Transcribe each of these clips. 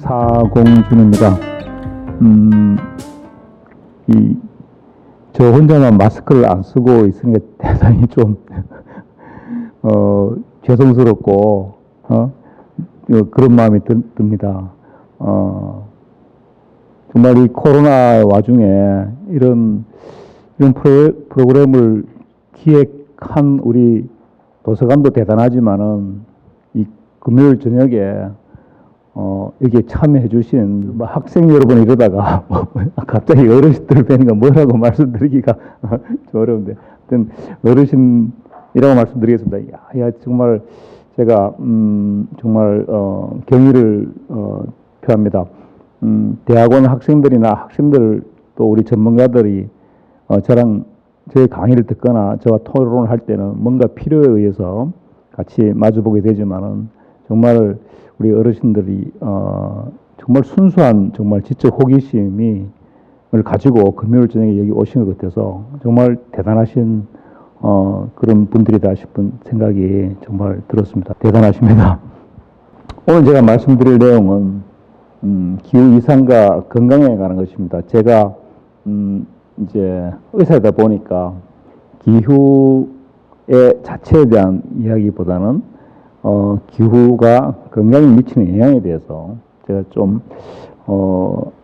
사공준입니다. 저 혼자만 마스크를 안 쓰고 있으니까 대단히 좀, 죄송스럽고, 그런 마음이 듭니다. 정말 이 코로나 와중에 이런 프로그램을 기획한 우리 도서관도 대단하지만은 이 금요일 저녁에 여기에 참여해 주신 뭐 학생 여러분 이러다가 갑자기 어르신들 뵈니까 뭐라고 말씀드리기가 좀 어려운데 하여튼 어르신이라고 말씀드리겠습니다. 야 정말 제가 정말 경의를 표합니다. 대학원 학생들이나 학생들 또 우리 전문가들이 저랑 제 강의를 듣거나 저와 토론을 할 때는 뭔가 필요에 의해서 같이 마주보게 되지만은 정말 우리 어르신들이 정말 순수한 정말 지적 호기심을 가지고 금요일 저녁에 여기 오신 것 같아서 정말 대단하신 그런 분들이다 싶은 생각이 정말 들었습니다. 대단하십니다. 오늘 제가 말씀드릴 내용은 기후 이상과 건강에 관한 것입니다. 제가 이제 의사이다 보니까 기후의 자체에 대한 이야기보다는 기후가 건강에 미치는 영향에 대해서 제가 좀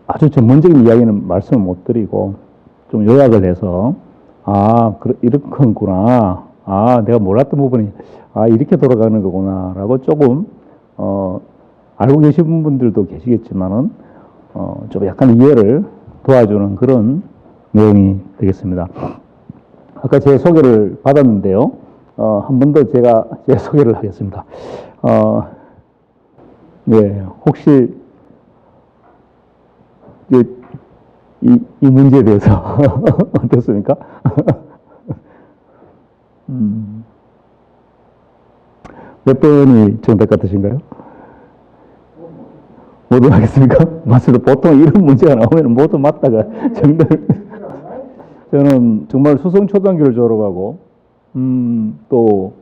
아주 전문적인 이야기는 말씀을 못 드리고 좀 요약을 해서 이렇구나. 내가 몰랐던 부분이 이렇게 돌아가는 거구나라고 조금 알고 계신 분들도 계시겠지만은 좀 약간 이해를 도와주는 그런 내용이 되겠습니다. 아까 제 소개를 받았는데요. 한 번 더 제가 제 소개를 하겠습니다. 네, 혹시 이 문제에 대해서 어떻습니까? 몇 번이 정답 같으신가요? 모두 하겠습니까? 맞습니다. 보통 이런 문제가 나오면 모두 맞다가 정답. 저는 정말 수성초등학교를 졸업하고 또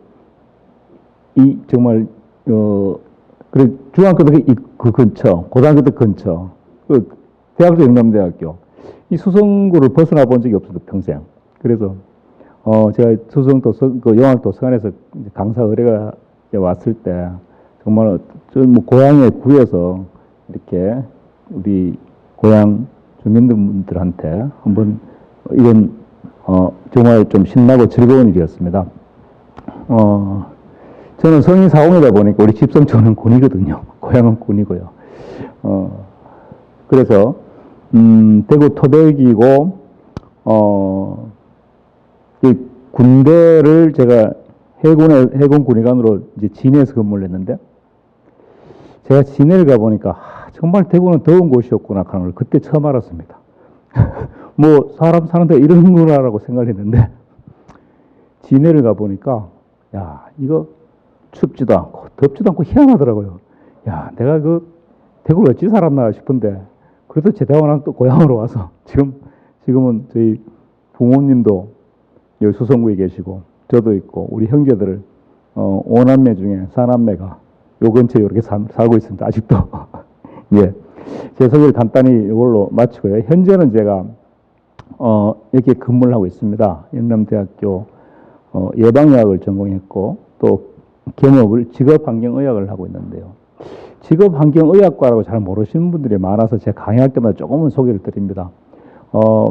정말 그래 중학교도 그 근처, 고등학교도 근처, 대학도 영남대학교 이 수성구를 벗어나 본 적이 없어요 평생. 그래서 제가 수성도서 영학도서관에서 강사 의뢰가 왔을 때 정말 뭐 고향에 구해서 이렇게 우리 고향 주민들한테 한번 이런 정말 좀 신나고 즐거운 일이었습니다. 저는 성인 40이다 보니까 우리 집성촌은 군이거든요. 고향은 군이고요. 그래서 대구 토대기고 이 군대를 제가 해군 군의관으로 이제 진해에서 근무를 했는데 제가 진해를 가보니까 정말 대구는 더운 곳이었구나 하는 걸 그때 처음 알았습니다. 뭐 사람 사는 데 이런구나라고 생각을 했는데 진해를 가보니까 야 이거 춥지도 않고 덥지도 않고 희한하더라고요. 야 내가 대구를 어찌 살았나 싶은데 그래도 제 대원랑 또 고향으로 와서 지금은 저희 부모님도 여기 수성구에 계시고 저도 있고 우리 형제들을 5남매 중에 4남매가 요 근처에 이렇게 살고 있습니다. 아직도. 예. 제 소개를 간단히 이걸로 마치고요. 현재는 제가 이렇게 근무를 하고 있습니다. 영남대학교 예방의학을 전공했고 또 겸업을 직업환경의학을 하고 있는데요. 직업환경의학과라고 잘 모르시는 분들이 많아서 제가 강의할 때마다 조금은 소개를 드립니다.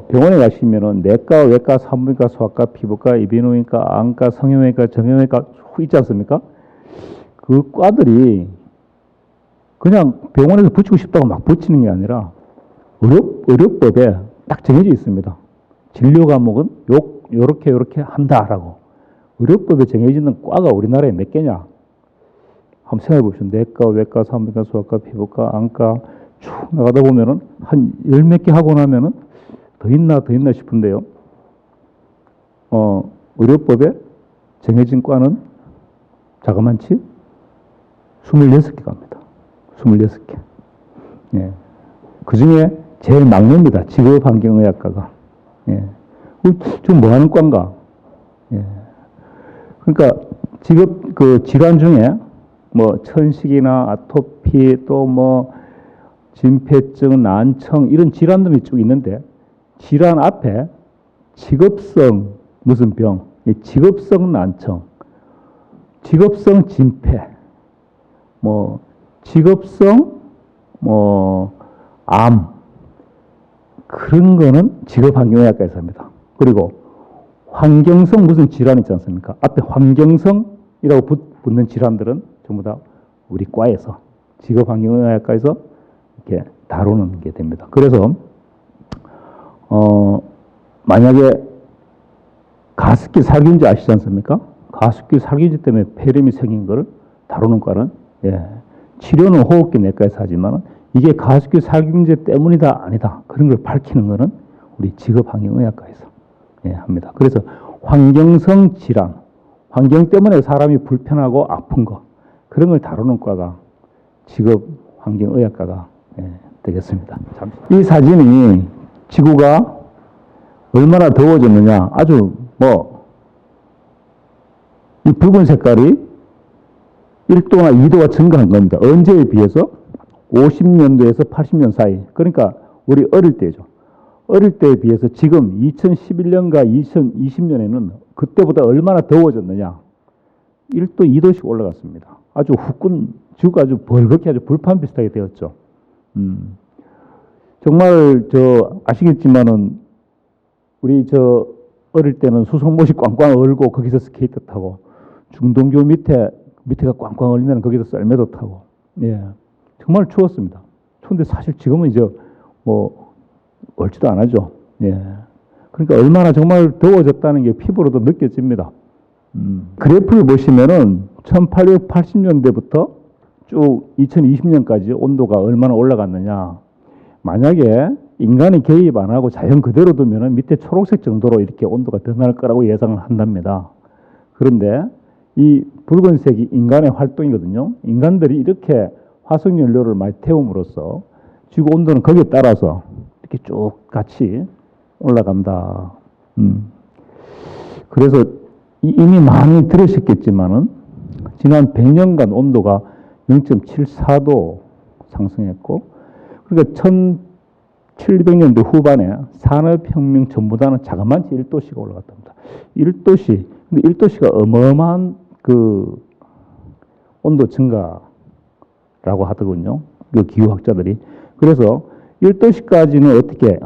병원에 가시면은 내과, 외과, 산부인과, 소아과, 피부과, 이비인후과, 안과, 성형외과, 정형외과 있지 않습니까? 그 과들이 그냥 병원에서 붙이고 싶다고 막 붙이는 게 아니라 의료법에 딱 정해져 있습니다. 진료 과목은 요렇게 한다라고. 의료법에 정해지는 과가 우리나라에 몇 개냐? 한번 생각해 보십시오. 내과, 외과, 산부인과, 소아과, 피부과, 안과 쭉 나가다 보면은 한 열 몇 개 하고 나면은 더 있나 싶은데요. 의료법에 정해진 과는 자그만치 26개 갑니다. 26개. 예. 그 중에 제일 막내입니다. 직업환경의학과가. 예. 지금 뭐 하는 과인가? 예. 그러니까 질환 중에 뭐 천식이나 아토피 또 뭐 진폐증, 난청 이런 질환들이 쭉 있는데 질환 앞에 직업성 무슨 병, 직업성 난청, 직업성 진폐, 뭐 직업성 암 그런 거는 직업환경의학과에서 합니다. 그리고 환경성 무슨 질환 있지 않습니까? 앞에 환경성이라고 붙는 질환들은 전부 다 우리 과에서 직업환경의학과에서 이렇게 다루는 게 됩니다. 그래서 만약에 가습기 살균제 아시지 않습니까? 가습기 살균제 때문에 폐렴이 생긴 걸 다루는 과는 치료는 호흡기 내과에서 하지만 이게 가습기 살균제 때문이다 아니다 그런 걸 밝히는 거는 우리 직업환경의학과에서 합니다. 그래서 환경성 질환, 환경 때문에 사람이 불편하고 아픈 거 그런 걸 다루는 과가 직업환경의학과가 되겠습니다. 이 사진이 지구가 얼마나 더워졌느냐 아주 이 붉은 색깔이 1도나 2도가 증가한 겁니다. 언제에 비해서 50년도에서 80년 사이. 그러니까 우리 어릴 때죠. 어릴 때에 비해서 지금 2011년과 2020년에는 그때보다 얼마나 더워졌느냐. 1도, 2도씩 올라갔습니다. 아주 후끈, 지구가 아주 벌겋게 아주 불판 비슷하게 되었죠. 정말 아시겠지만은 우리 어릴 때는 수성못이 꽝꽝 얼고 거기서 스케이트 타고 중동교 밑에가 꽝꽝 얼면 거기서 썰매도 타고 정말 추웠습니다. 추운데 사실 지금은 이제 얼지도 안 하죠. 그러니까 얼마나 정말 더워졌다는 게 피부로도 느껴집니다. 그래프를 보시면은 1880년대부터 쭉 2020년까지 온도가 얼마나 올라갔느냐. 만약에 인간이 개입 안 하고 자연 그대로 두면은 밑에 초록색 정도로 이렇게 온도가 변할 거라고 예상을 한답니다. 그런데 이 붉은색이 인간의 활동이거든요. 인간들이 이렇게 화석연료를 많이 태움으로써 지구 온도는 거기에 따라서 이렇게 쭉 같이 올라간다. 그래서 이미 많이 들으셨겠지만은 지난 100년간 온도가 0.74도 상승했고, 그러니까 1700년대 후반에 산업혁명 전보다는 자그마치 1도씩 올라갔답니다. 1도씩, 근데 1도씨가 어마어마한 그 온도 증가라고 하더군요. 그 기후학자들이. 그래서 1도씨까지는 어떻게,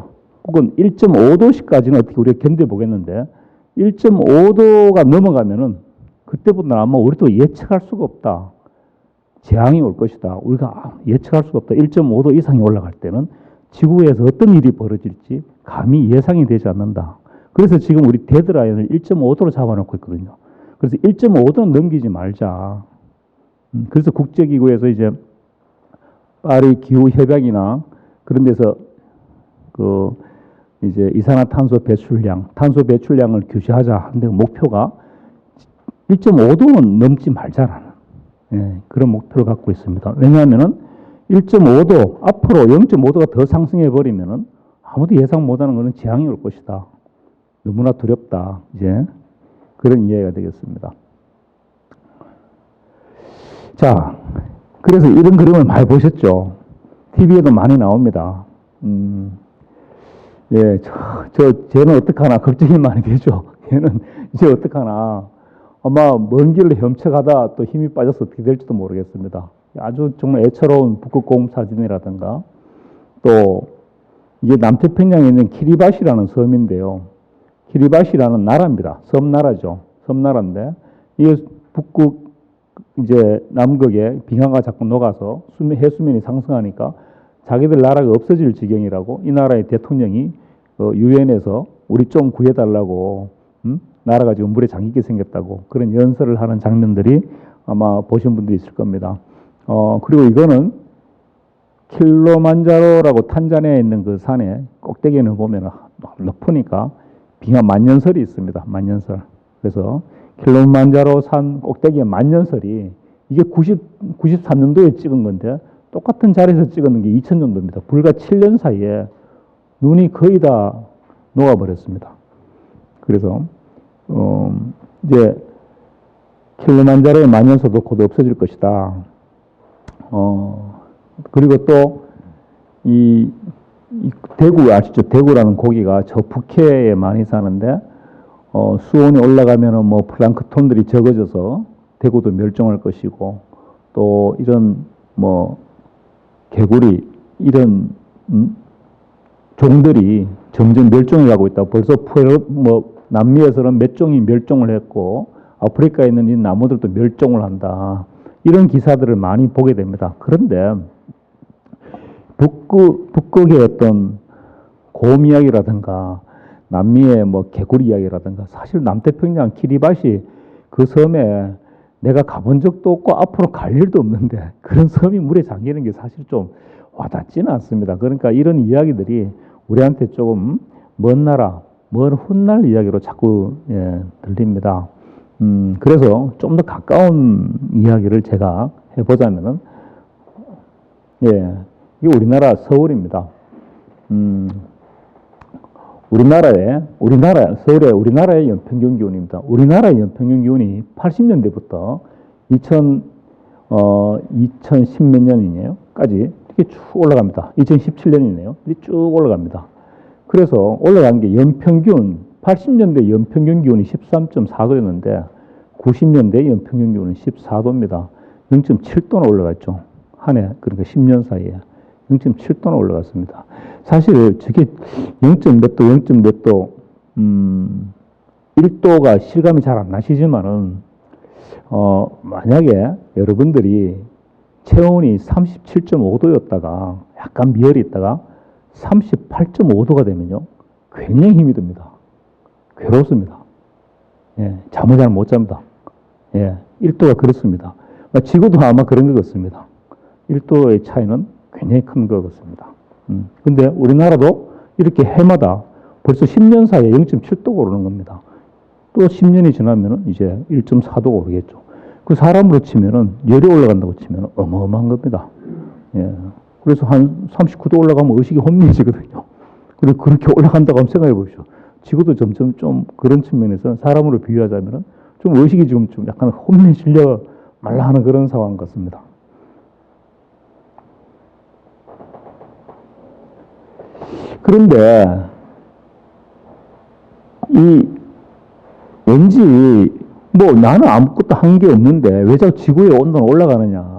혹은 1.5도씨까지는 어떻게 우리가 견뎌보겠는데, 1.5도가 넘어가면은 그때부터는 아마 우리도 예측할 수가 없다. 재앙이 올 것이다. 우리가 예측할 수가 없다. 1.5도 이상이 올라갈 때는 지구에서 어떤 일이 벌어질지 감히 예상이 되지 않는다. 그래서 지금 우리 데드라인을 1.5도로 잡아놓고 있거든요. 그래서 1.5도는 넘기지 말자. 그래서 국제기구에서 이제 파리 기후협약이나 그런 데서 이제 이산화탄소 배출량을 규제하자 하는데 목표가 1.5도는 넘지 말자라는 그런 목표를 갖고 있습니다. 왜냐하면은 1.5도 앞으로 0.5도가 더 상승해 버리면은 아무도 예상 못하는 것은 재앙이 올 것이다. 너무나 두렵다. 이제 그런 이해가 되겠습니다. 자, 그래서 이런 그림을 많이 보셨죠. TV에도 많이 나옵니다. 쟤는 어떡하나 걱정이 많이 되죠. 얘는 이제 어떡하나. 아마 먼 길을 헤엄쳐가다 또 힘이 빠져서 어떻게 될지도 모르겠습니다. 아주 정말 애처로운 북극곰 사진이라든가 또 이게 남태평양에 있는 키리바시라는 섬인데요. 키리바시라는 나라입니다. 섬나라죠. 섬나라인데 이게 북극 이제 남극에 빙하가 자꾸 녹아서 해수면이 상승하니까 자기들 나라가 없어질 지경이라고 이 나라의 대통령이 유엔에서 우리 좀 구해달라고 나라가 지금 물에 잠기게 생겼다고 그런 연설을 하는 장면들이 아마 보신 분들이 있을 겁니다. 그리고 이거는 킬로만자로라고 탄자니아에 있는 그 산에 꼭대기에는 보면 높으니까 빙하 만년설이 있습니다. 만년설. 그래서 킬로만자로 산 꼭대기에 만년설이 이게 93년도에 찍은 건데 똑같은 자리에서 찍었는 게 2000년도입니다. 불과 7년 사이에 눈이 거의 다 녹아버렸습니다. 그래서 이제 킬로만자로의 만년설도 곧 없어질 것이다. 그리고 또 이 대구 아시죠? 대구라는 고기가 저 북해에 많이 사는데 수온이 올라가면은 뭐 플랑크톤들이 적어져서 대구도 멸종할 것이고 또 이런 뭐 개구리 이런 종들이 점점 멸종해 가고 있다. 벌써 뭐 남미에서는 몇 종이 멸종을 했고 아프리카에 있는 이 나무들도 멸종을 한다. 이런 기사들을 많이 보게 됩니다. 그런데 북극의 어떤 곰 이야기라든가 남미의 뭐 개구리 이야기라든가 사실 남태평양 키리바시 그 섬에 내가 가본 적도 없고 앞으로 갈 일도 없는데 그런 섬이 물에 잠기는 게 사실 좀 와닿지는 않습니다. 그러니까 이런 이야기들이 우리한테 조금 먼 나라, 먼 훗날 이야기로 자꾸 들립니다. 그래서 좀 더 가까운 이야기를 제가 해보자면은 이게 우리나라 서울입니다. 서울의 우리나라의 연평균 기온입니다. 우리나라의 연평균 기온이 80년대부터 2010 몇 년이네요.까지 이렇게 쭉 올라갑니다. 2017년이네요. 이렇게 쭉 올라갑니다. 그래서 올라간 게 80년대 연평균 기온이 13.4도였는데 90년대 연평균 기온은 14도입니다. 0.7도나 올라갔죠. 한 해, 그러니까 10년 사이에 0.7도나 올라갔습니다. 사실 저게 0. 몇 도, 0. 몇 도, 1도가 실감이 잘 안 나시지만은, 만약에 여러분들이 체온이 37.5도였다가 약간 미열이 있다가 38.5도가 되면요. 굉장히 힘이 듭니다. 괴롭습니다. 예, 잠을 잘 못 잡니다. 예, 1도가 그렇습니다. 지구도 아마 그런 것 같습니다. 1도의 차이는 굉장히 큰 것 같습니다. 근데 우리나라도 이렇게 해마다 벌써 10년 사이에 0.7도가 오르는 겁니다. 또 10년이 지나면 이제 1.4도가 오르겠죠. 그 사람으로 치면은 열이 올라간다고 치면 어마어마한 겁니다. 예. 그래서 한 39도 올라가면 의식이 혼미해지거든요. 그리고 그렇게 올라간다고 한번 생각해 보십시오. 지구도 점점 좀 그런 측면에서 사람으로 비유하자면은 좀 의식이 좀 약간 혼미해지려 말라 하는 그런 상황 같습니다. 그런데 왠지 뭐 나는 아무것도 한 게 없는데 왜 자꾸 지구의 온도는 올라가느냐.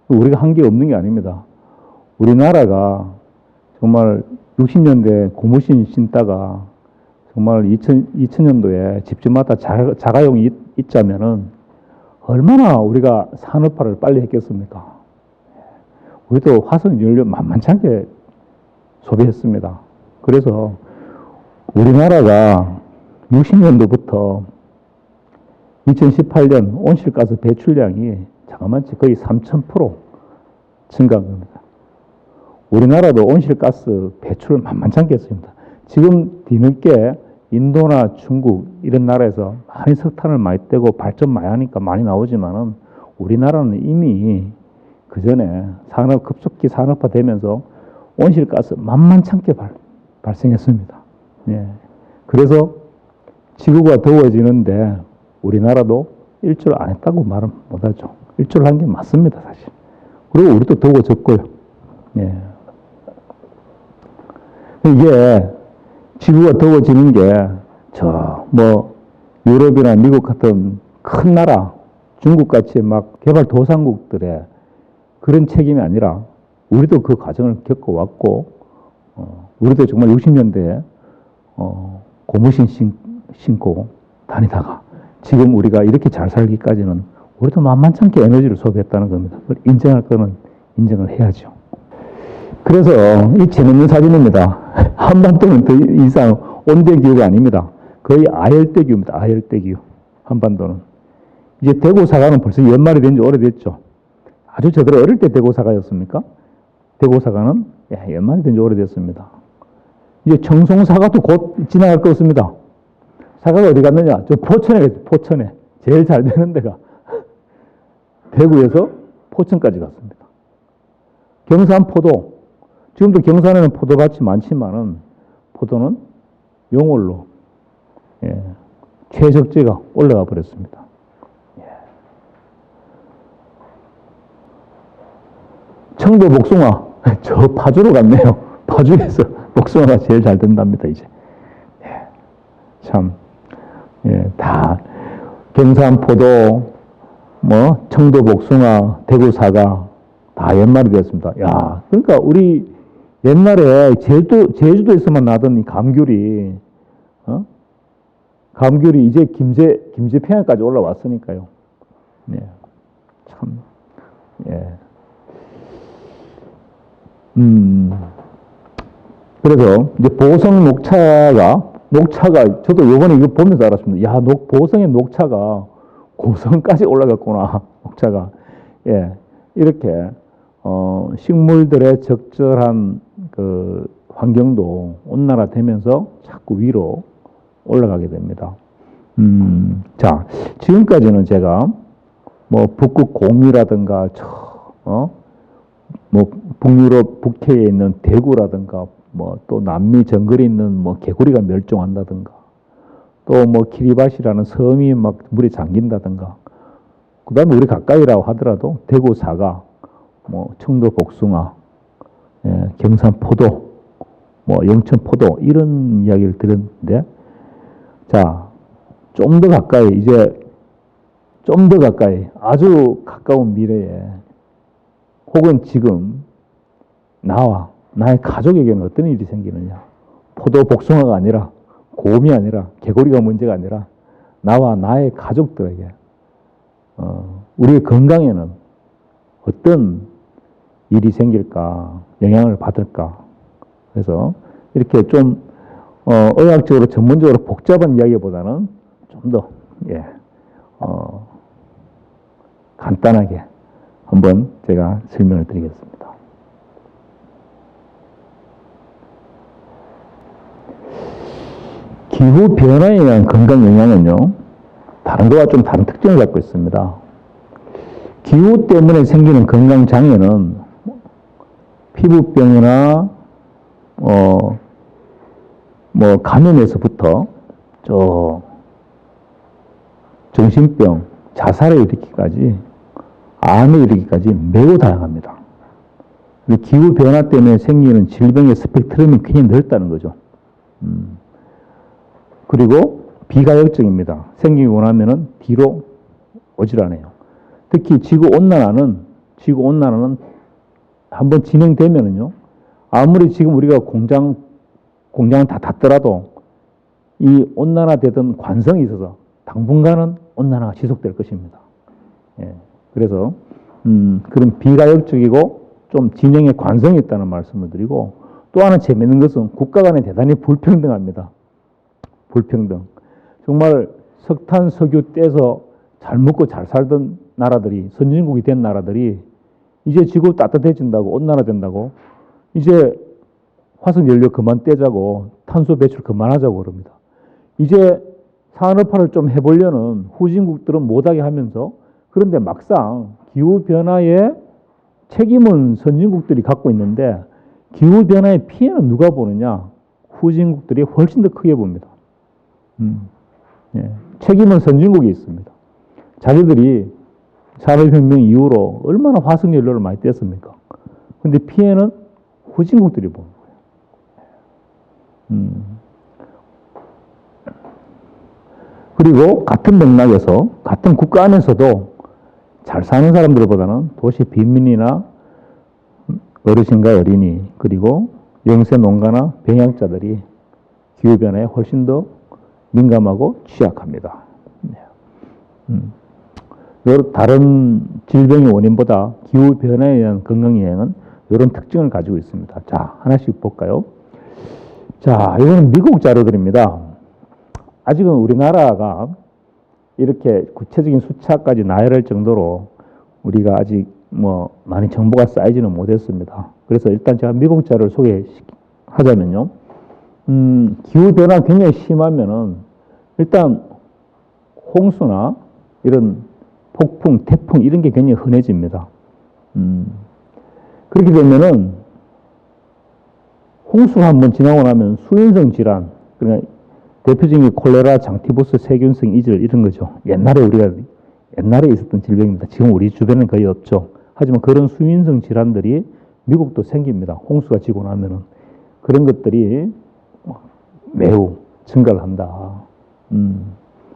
우리가 한 게 없는 게 아닙니다. 우리나라가 정말 60년대 고무신 신다가 정말 2000년도에 집집마다 자가용이 있자면은 얼마나 우리가 산업화를 빨리 했겠습니까? 우리도 화석연료 만만찮게 소비했습니다. 그래서 우리나라가 60년도부터 2018년 온실가스 배출량이 자그마치 거의 3000% 증가한 겁니다. 우리나라도 온실가스 배출을 만만찮게 했습니다. 지금 뒤늦게 인도나 중국 이런 나라에서 많이 석탄을 많이 떼고 발전 많이 하니까 많이 나오지만은 우리나라는 이미 그 전에 급속히 산업화되면서 온실가스 만만찮게 발생했습니다. 예. 그래서 지구가 더워지는데 우리나라도 일조를 안 했다고 말은 못하죠. 일조를 한 게 맞습니다, 사실. 그리고 우리도 더워졌고요. 예. 이게 지구가 더워지는 게 유럽이나 미국 같은 큰 나라, 중국같이 막 개발도상국들의 그런 책임이 아니라 우리도 그 과정을 겪어왔고, 우리도 정말 60년대에 고무신 신고 다니다가 지금 우리가 이렇게 잘 살기까지는 우리도 만만찮게 에너지를 소비했다는 겁니다. 그걸 인정할 거는 인정을 해야죠. 그래서 이 재밌는 사진입니다. 한반도는 더 이상 온대기후가 아닙니다. 거의 아열대기후입니다. 아열대기후. 한반도는. 이제 대구사과는 벌써 연말이 된 지 오래됐죠. 아주 저들 어릴 때 대구사과였습니까? 대구사과는 연말이 된 지 오래됐습니다. 이제 청송사과도 곧 지나갈 것 같습니다. 사과가 어디 갔느냐? 저 포천에 갔어요. 포천에. 제일 잘 되는 데가. 대구에서 포천까지 갔습니다. 경산포도. 지금도 경산에는 포도밭이 많지만은 포도는 용월로 최적지가 올라가 버렸습니다. 청도 복숭아. 저 파주로 갔네요. 파주에서 복숭아가 제일 잘 된답니다, 이제. 예, 참, 예, 다, 경산포도, 뭐, 청도 복숭아, 대구 사과, 다 연말이 되었습니다. 야, 그러니까 우리 옛날에 제주도에서만 나던 이 감귤이, 감귤이 이제 김제 평야까지 올라왔으니까요. 네, 참, 예. 그래서 이제 보성 녹차가 저도 요번에 이거 보면서 알았습니다. 야, 보성의 녹차가 고성까지 올라갔구나. 녹차가. 예. 이렇게 식물들의 적절한 그 환경도 온난화되면서 자꾸 위로 올라가게 됩니다. 자, 지금까지는 제가 뭐 북극 공유라든가 뭐 북유럽 북해에 있는 대구라든가 뭐 또 남미 정글에 있는 뭐 개구리가 멸종한다든가 또 뭐 키리바시라는 섬이 막 물에 잠긴다든가 그다음에 우리 가까이라고 하더라도 대구 사과, 뭐 청도 복숭아, 예, 경산 포도, 뭐 영천 포도 이런 이야기를 들었는데 자, 좀 더 가까이 이제 좀 더 가까이 아주 가까운 미래에 혹은 지금 나의 가족에게는 어떤 일이 생기느냐. 포도 복숭아가 아니라 곰이 아니라 개구리가 문제가 아니라 나와 나의 가족들에게 우리의 건강에는 어떤 일이 생길까, 영향을 받을까. 그래서 이렇게 좀 의학적으로 전문적으로 복잡한 이야기보다는 좀 더 간단하게 한번 제가 설명을 드리겠습니다. 기후 변화에 의한 건강 영향은요, 다른 거와 좀 다른 특징을 갖고 있습니다. 기후 때문에 생기는 건강 장애는 피부병이나 뭐 감염에서부터 정신병, 자살에 이르기까지, 암에 이르기까지 매우 다양합니다. 기후 변화 때문에 생기는 질병의 스펙트럼이 굉장히 넓다는 거죠. 그리고 비가역적입니다. 생기고 나면은 뒤로 오질 않아요. 특히 지구온난화는 한번 진행되면은요, 아무리 지금 우리가 공장을 다 닫더라도 이 온난화되던 관성이 있어서 당분간은 온난화가 지속될 것입니다. 예, 그래서 그런 비가역적이고 좀 진행에 관성이 있다는 말씀을 드리고 또 하나 재밌는 것은 국가 간에 대단히 불평등합니다. 불평등. 정말 석탄, 석유 떼서 잘 먹고 잘 살던 나라들이 선진국이 된 나라들이 이제 지구 따뜻해진다고 온난화된다고 이제 화석연료 그만 떼자고 탄소 배출 그만하자고 그럽니다. 이제 산업화를 좀 해보려는 후진국들은 못하게 하면서 그런데 막상 기후변화의 책임은 선진국들이 갖고 있는데 기후변화의 피해는 누가 보느냐? 후진국들이 훨씬 더 크게 봅니다. 예. 책임은 선진국이 있습니다. 자기들이 산업혁명 이후로 얼마나 화석연료를 많이 뗐습니까? 근데 피해는 후진국들이 보는 거예요. 그리고 같은 맥락에서 같은 국가 안에서도 잘 사는 사람들보다는 도시 빈민이나 어르신과 어린이 그리고 영세 농가나 병약자들이 기후변화에 훨씬 더 민감하고 취약합니다. 다른 질병의 원인보다 기후변화에 의한 건강영향은 이런 특징을 가지고 있습니다. 자, 하나씩 볼까요? 자, 이거는 미국 자료들입니다. 아직은 우리나라가 이렇게 구체적인 숫자까지 나열할 정도로 우리가 아직 뭐 많이 정보가 쌓이지는 못했습니다. 그래서 일단 제가 미국 자료를 소개하자면요. 기후변화가 굉장히 심하면은 일단 홍수나 이런 폭풍, 태풍 이런 게 굉장히 흔해집니다. 그렇게 되면은 홍수가 한번 지나고 나면 수인성 질환, 그러니까 대표적인 게 콜레라, 장티푸스, 세균성 이절 이런 거죠. 옛날에 있었던 질병입니다. 지금 우리 주변에는 거의 없죠. 하지만 그런 수인성 질환들이 미국도 생깁니다. 홍수가 지고 나면은. 그런 것들이 매우 증가를 한다.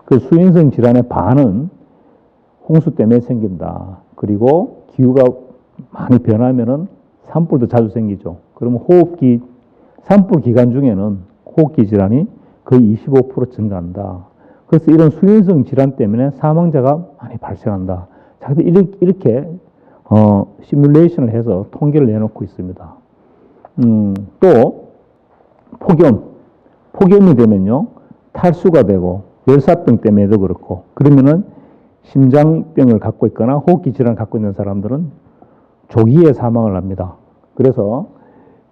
그 수인성 질환의 반은 홍수 때문에 생긴다. 그리고 기후가 많이 변하면은 산불도 자주 생기죠. 그러면 산불 기간 중에는 호흡기 질환이 거의 25% 증가한다. 그래서 이런 수인성 질환 때문에 사망자가 많이 발생한다. 자기들 이렇게 시뮬레이션을 해서 통계를 내놓고 있습니다. 또 폭염이 되면요 탈수가 되고 열사병 때문에도 그렇고 그러면은 심장병을 갖고 있거나 호흡기 질환을 갖고 있는 사람들은 조기에 사망을 합니다. 그래서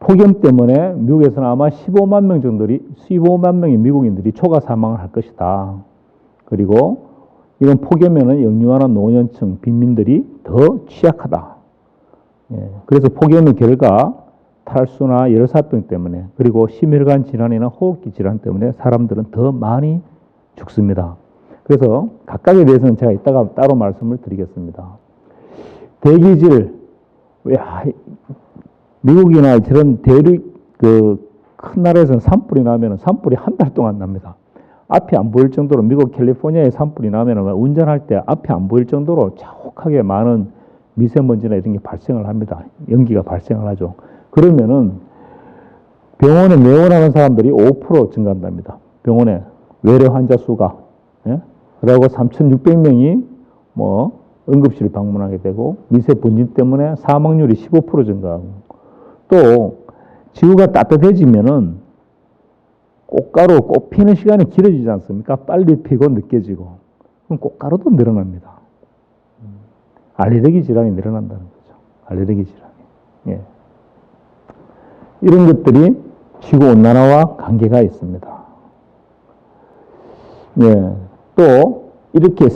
폭염 때문에 미국에서는 아마 15만 명의 미국인들이 초과 사망을 할 것이다. 그리고 이런 폭염에는 영유아나 노년층 빈민들이 더 취약하다. 그래서 폭염의 결과 탈수나 열사병 때문에 그리고 심혈관 질환이나 호흡기 질환 때문에 사람들은 더 많이 죽습니다. 그래서 각각에 대해서는 제가 이따가 따로 말씀을 드리겠습니다. 대기질, 미국이나 저런 대륙 큰 나라에서는 산불이 나면 산불이 한 달 동안 납니다. 앞이 안 보일 정도로 미국 캘리포니아에 산불이 나면 운전할 때 앞이 안 보일 정도로 자욱하게 많은 미세먼지나 이런 게 발생을 합니다. 연기가 발생을 하죠. 그러면은 병원에 내원하는 사람들이 5% 증가한답니다. 병원에 외래 환자 수가. 그리고 3,600명이 응급실을 방문하게 되고 미세 분진 때문에 사망률이 15% 증가하고 또 지구가 따뜻해지면은 꽃가루 피는 시간이 길어지지 않습니까? 빨리 피고 늦게 지고 그럼 꽃가루도 늘어납니다. 알레르기 질환이 늘어난다는 거죠. 알레르기 질환이. 이런 것들이 지구 온난화와 관계가 있습니다. 또 이렇게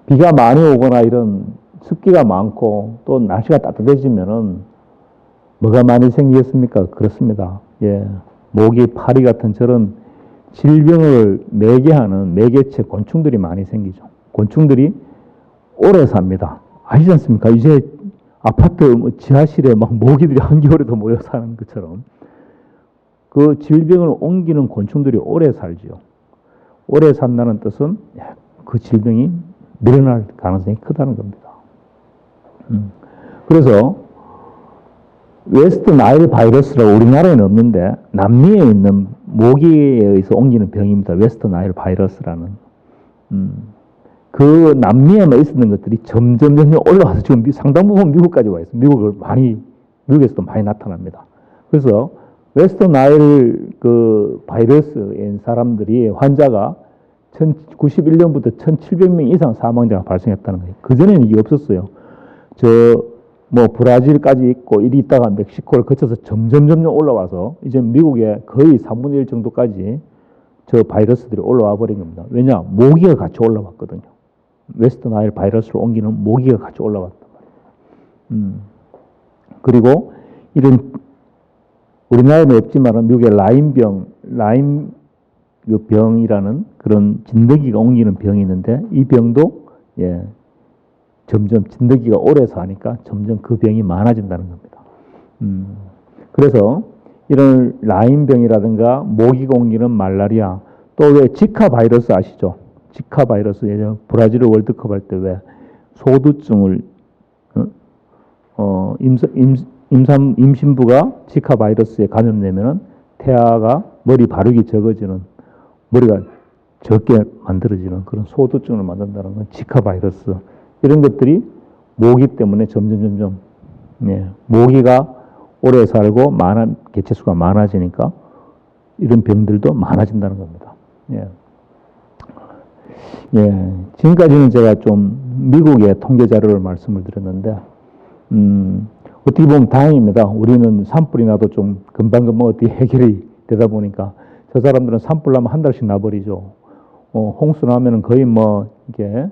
비가 많이 오거나 이런 습기가 많고 또 날씨가 따뜻해지면은 뭐가 많이 생기겠습니까? 그렇습니다. 모기, 파리 같은 저런 질병을 매개하는 매개체 곤충들이 많이 생기죠. 곤충들이 오래 삽니다. 아시지 않습니까? 이제 아파트 지하실에 막 모기들이 한겨울에도 모여 사는 것처럼 그 질병을 옮기는 곤충들이 오래 살지요. 오래 산다는 뜻은 그 질병이 늘어날 가능성이 크다는 겁니다. 그래서 웨스트 나일 바이러스라고 우리나라에는 없는데 남미에 있는 모기에 의해서 옮기는 병입니다. 웨스트 나일 바이러스라는. 그 남미에만 있었던 것들이 점점 올라와서 지금 상당 부분 미국까지 와 있어요. 미국에서도 많이 나타납니다. 그래서 웨스트 나일 바이러스인 사람들이 환자가 1991년부터 1,700명 이상 사망자가 발생했다는 거예요. 그전에는 이게 없었어요. 브라질까지 있고 이리 있다가 멕시코를 거쳐서 점점 올라와서 이제 미국의 거의 3분의 1 정도까지 저 바이러스들이 올라와 버린 겁니다. 왜냐? 모기가 같이 올라왔거든요. 웨스트 나일 바이러스를 옮기는 모기가 같이 올라왔단 말이에요. 그리고 이런 우리나라에는 없지만 미국의 라임 병이라는 그런 진드기가 옮기는 병이 있는데 이 병도 점점 진드기가 오래 사니까 점점 그 병이 많아진다는 겁니다. 그래서 이런 라임병이라든가 모기가 옮기는 말라리아 또 왜 지카 바이러스 아시죠? 지카 바이러스 예전 브라질 월드컵 할 때 왜 소두증을 임신부가 지카 바이러스에 감염되면은 태아가 머리 바르기 적어지는 머리가 적게 만들어지는 그런 소두증을 만든다는 건 지카 바이러스 이런 것들이 모기 때문에 점점 모기가 오래 살고 개체수가 많아지니까 이런 병들도 많아진다는 겁니다. 지금까지는 제가 좀 미국의 통계 자료를 말씀을 드렸는데 어떻게 보면 다행입니다. 우리는 산불이 나도 좀 금방금방 어떻게 해결이 되다 보니까 저 사람들은 산불 나면 한 달씩 나버리죠. 홍수 나면은 거의 이게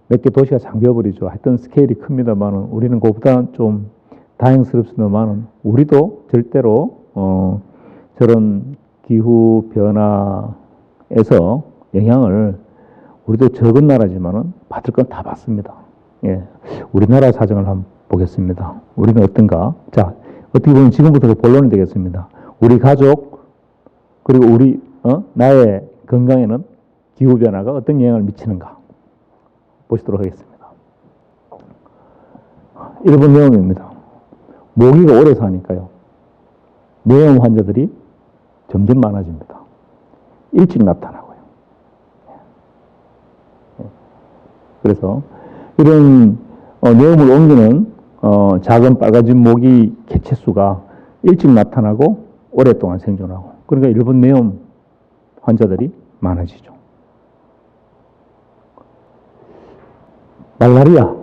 몇 개 도시가 잠겨버리죠. 하여튼 스케일이 큽니다만은 우리는 그것보다는 좀 다행스럽습니다만은 우리도 절대로 저런 기후 변화에서 영향을 우리도 적은 나라지만은 받을 건 다 받습니다. 우리나라 사정을 한번 보겠습니다. 우리는 어떤가? 자, 어떻게 보면 지금부터 본론이 되겠습니다. 우리 가족, 그리고 나의 건강에는 기후변화가 어떤 영향을 미치는가? 보시도록 하겠습니다. 1번 뇌염입니다. 모기가 오래 사니까요. 뇌염 환자들이 점점 많아집니다. 일찍 나타나고요. 그래서 이런 뇌염을 옮기는 작은 빨가진 모기 개체수가 일찍 나타나고 오랫동안 생존하고, 그러니까 일본 뇌염 환자들이 많아지죠. 말라리아.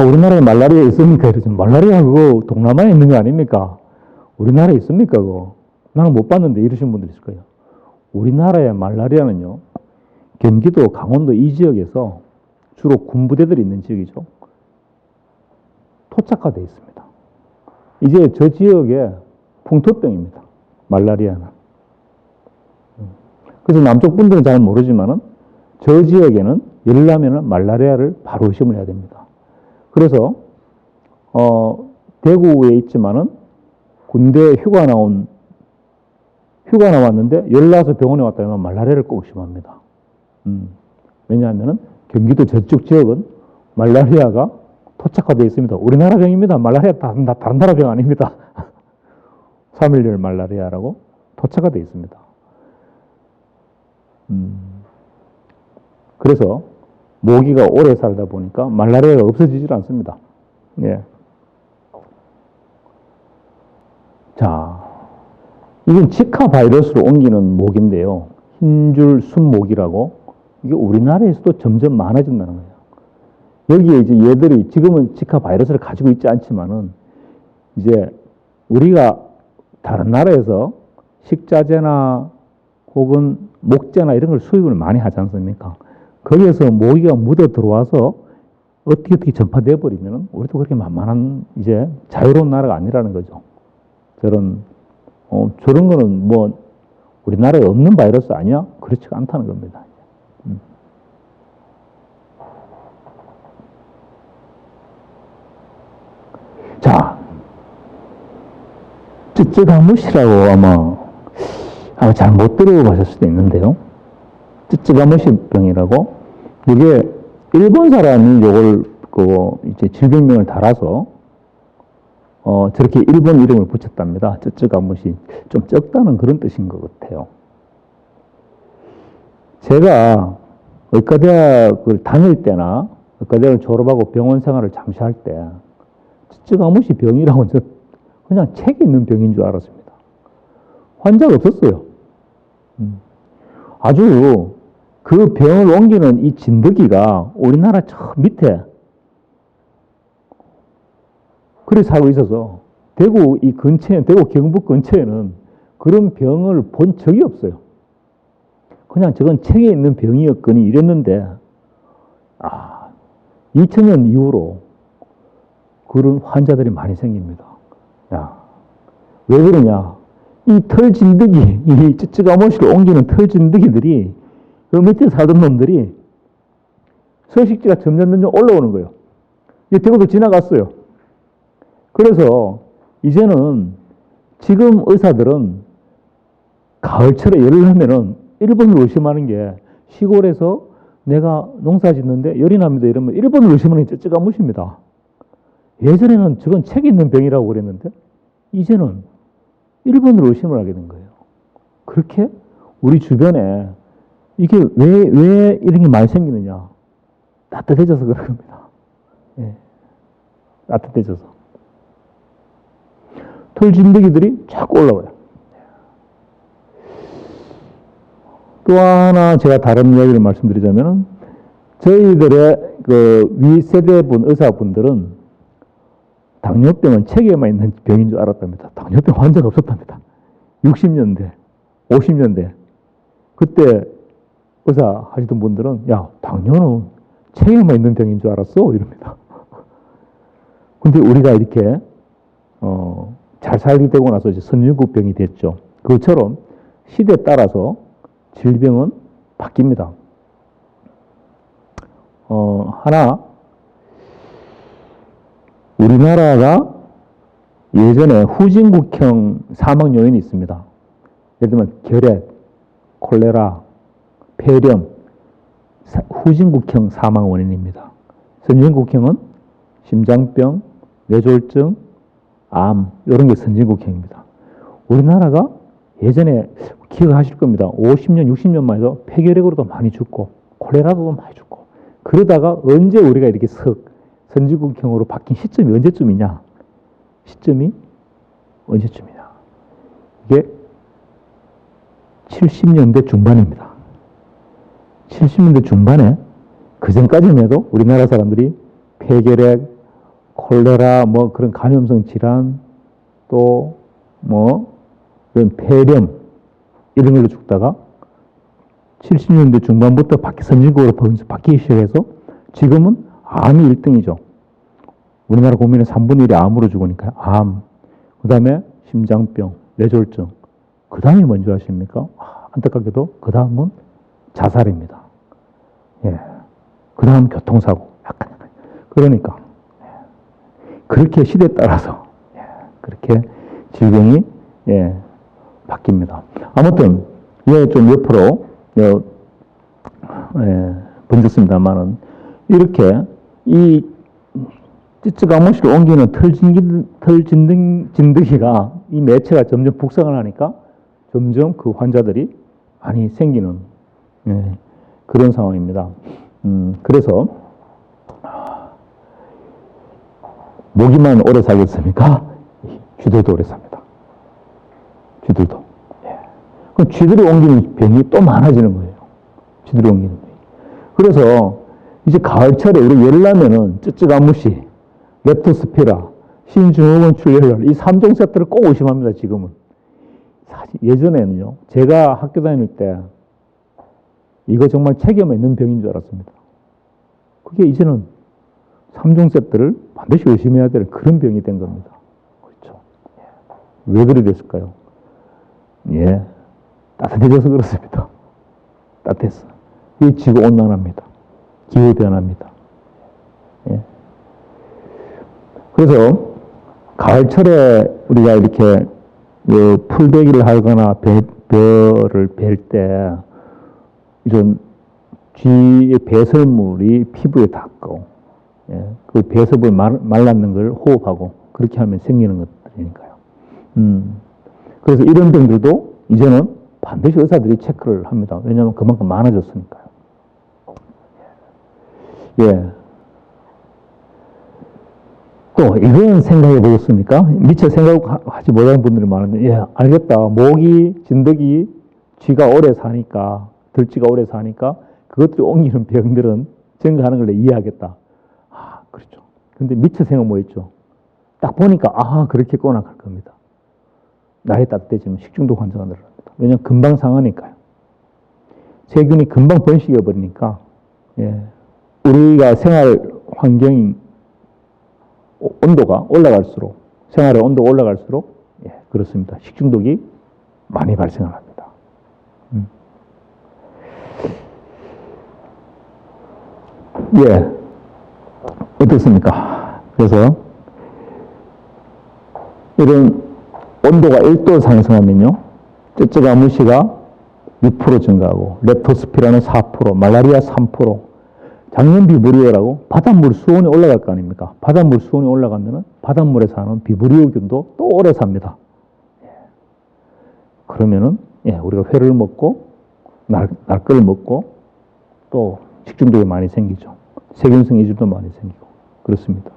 우리나라에 말라리아 있습니까? 이러죠. 말라리아 그거 동남아에 있는 거 아닙니까? 우리나라에 있습니까? 그거? 나는 못 봤는데 이러신 분들 있을 거예요. 우리나라의 말라리아는요, 경기도, 강원도 이 지역에서 주로 군부대들이 있는 지역이죠. 토착화되어 있습니다. 이제 저 지역의 풍토병입니다. 말라리아는. 그래서 남쪽 분들은 잘 모르지만은 저 지역에는 열 나면은 말라리아를 바로 의심을 해야 됩니다. 그래서 대구에 있지만은 군대 휴가 나왔는데 열 나서 병원에 왔다 하면 말라리아를 꼭 의심합니다. 왜냐하면은 경기도 저쪽 지역은 말라리아가 토착화되어 있습니다. 우리나라 병입니다. 말라리아 다른 나라 병 아닙니다. 3.11 말라리아라고 토착화되어 있습니다. 그래서 모기가 오래 살다 보니까 말라리아가 없어지질 않습니다. 예. 자, 이건 지카 바이러스로 옮기는 모기인데요. 흰줄 순모기라고. 이게 우리나라에서도 점점 많아진다는 거예요. 여기에 이제 얘들이 지금은 지카 바이러스를 가지고 있지 않지만은 이제 우리가 다른 나라에서 식자재나 혹은 목재나 이런 걸 수입을 많이 하지 않습니까? 거기에서 모기가 묻어 들어와서 어떻게 전파되어 버리면 우리도 그렇게 만만한 이제 자유로운 나라가 아니라는 거죠. 저런 거는 뭐 우리나라에 없는 바이러스 아니야? 그렇지가 않다는 겁니다. 자, 쯔쯔가무시라고 아마 잘못 들어보셨을 수도 있는데요. 쯔쯔가무시 병이라고, 이게 일본 사람이 이걸 이제 질병명을 달아서 저렇게 일본 이름을 붙였답니다. 쯔쯔가무시. 좀 적다는 그런 뜻인 것 같아요. 제가 의과대학을 다닐 때나 의과대학을 졸업하고 병원 생활을 잠시 할 때 쯔쯔가무시 병이라고 그냥 책에 있는 병인 줄 알았습니다. 환자가 없었어요. 아주 그 병을 옮기는 이 진드기가 우리나라 저 밑에 그래 살고 있어서 대구 이 근처에, 대구 경북 근처에는 그런 병을 본 적이 없어요. 그냥 저건 책에 있는 병이었거니 이랬는데, 2000년 이후로 그런 환자들이 많이 생깁니다. 왜 그러냐? 이 털 진드기, 이 쯔쯔가무시를 옮기는 털 진드기들이 그 밑에 살던 놈들이 서식지가 점점 올라오는 거예요. 이 대구도 지나갔어요. 그래서 이제는 지금 의사들은 가을철에 열을 나면은 1번을 의심하는 게, 시골에서 내가 농사 짓는데 열이 납니다 이러면 1번을 의심하는 게 쯔쯔가무시입니다. 예전에는 저건 책에 있는 병이라고 그랬는데 이제는 1번으로 의심을 하게 된 거예요. 그렇게 우리 주변에 이게 왜 이런 게 많이 생기느냐? 따뜻해져서 그런 겁니다. 예. 따뜻해져서. 털 진드기들이 자꾸 올라와요. 또 하나 제가 다른 이야기를 말씀드리자면, 저희들의 그 윗세대분 의사분들은 당뇨병은 책에만 있는 병인 줄 알았답니다. 당뇨병 환자가 없었답니다. 60년대, 50년대. 그때 의사 하시던 분들은, 야, 당뇨는 책에만 있는 병인 줄 알았어? 이럽니다. 근데 우리가 이렇게, 잘 살게 되고 나서 이제 선진국병이 됐죠. 그것처럼 시대에 따라서 질병은 바뀝니다. 하나, 우리나라가 예전에 후진국형 사망 요인이 있습니다. 예를 들면 결핵, 콜레라, 폐렴, 후진국형 사망 원인입니다. 선진국형은 심장병, 뇌졸중, 암 이런 게 선진국형입니다. 우리나라가 예전에 기억하실 겁니다. 50년, 60년만 해도 폐결핵으로도 많이 죽고 콜레라도 많이 죽고 그러다가 언제 우리가 이렇게 선진국형으로 바뀐 시점이 언제쯤이냐? 시점이 언제쯤이냐? 이게 70년대 중반입니다. 70년대 중반에 그 전까지만 해도 우리나라 사람들이 폐결핵, 콜레라, 뭐 그런 감염성 질환, 또 뭐 그런 폐렴 이런 걸로 죽다가 70년대 중반부터 선진국으로 바뀌기 시작해서 지금은 암이 1등이죠. 우리나라 국민의 3분의 1이 암으로 죽으니까요. 암, 그 다음에 심장병, 뇌졸중, 그 다음이 뭔지 아십니까? 안타깝게도 그 다음은 자살입니다. 예. 그 다음 교통사고. 약간. 그러니까 그렇게 시대에 따라서 그렇게 질병이 바뀝니다. 아무튼 좀 옆으로 번졌습니다만은 이렇게 이 찌찌가무시를 옮기는 털진드기가 이 매체가 점점 북상을 하니까 점점 그 환자들이 많이 생기는 그런 상황입니다. 그래서 모기만 오래 살겠습니까? 쥐들도 오래 삽니다. 쥐들도. 그럼 쥐들이 옮기는 병이 또 많아지는 거예요. 쥐들이 옮기는 병이. 그래서 이제 가을철에 우리 열나면은 쯔쯔가무시, 렙토스피라, 신증후군 출혈 이 3종 세트를 꼭 의심합니다. 지금은. 사실 예전에는요. 제가 학교 다닐 때 이거 정말 책임에 있는 병인 줄 알았습니다. 그게 이제는 3종 세트를 반드시 의심해야 될 그런 병이 된 겁니다. 그렇죠. 왜 그래 됐을까요? 따뜻해져서 그렇습니다. 따뜻해서. 이 지구 온난화입니다. 기후 변화입니다. 그래서 가을철에 우리가 이렇게 풀베기를 하거나 벼를 벨 때 이런 쥐의 배설물이 피부에 닿고 그 배설물 말랐는 걸 호흡하고 그렇게 하면 생기는 것들이니까요. 그래서 이런 병들도 이제는 반드시 의사들이 체크를 합니다. 왜냐하면 그만큼 많아졌으니까요. 또 이건 생각해 보셨습니까? 미처 생각하지 못하는 분들이 많은데 알겠다. 모기, 진드기, 쥐가 오래 사니까 들쥐가 오래 사니까 그것들이 옮기는 병들은 증가하는 걸 이해하겠다. 그렇죠. 근데 미처 생각 뭐 했죠? 딱 보니까 그렇겠구나 할 겁니다. 날이 따뜻해지면 식중독 환자가 늘어납니다. 왜냐하면 금방 상하니까요. 세균이 금방 번식해 버리니까 우리가 생활 환경이 온도가 올라갈수록 생활의 온도가 올라갈수록 그렇습니다. 식중독이 많이 발생합니다. 어떻습니까? 그래서 이런 온도가 1도 상승하면요. 쯔쯔가무시가 6% 증가하고 렙토스피라는 4%, 말라리아 3%, 장년 비브리오라고 바닷물 수온이 올라갈 거 아닙니까? 바닷물 수온이 올라가면 바닷물에 사는 비브리오균도 또 오래 삽니다. 그러면은 우리가 회를 먹고 날거를 먹고 또 식중독이 많이 생기죠. 세균성 이주도 많이 생기고 그렇습니다.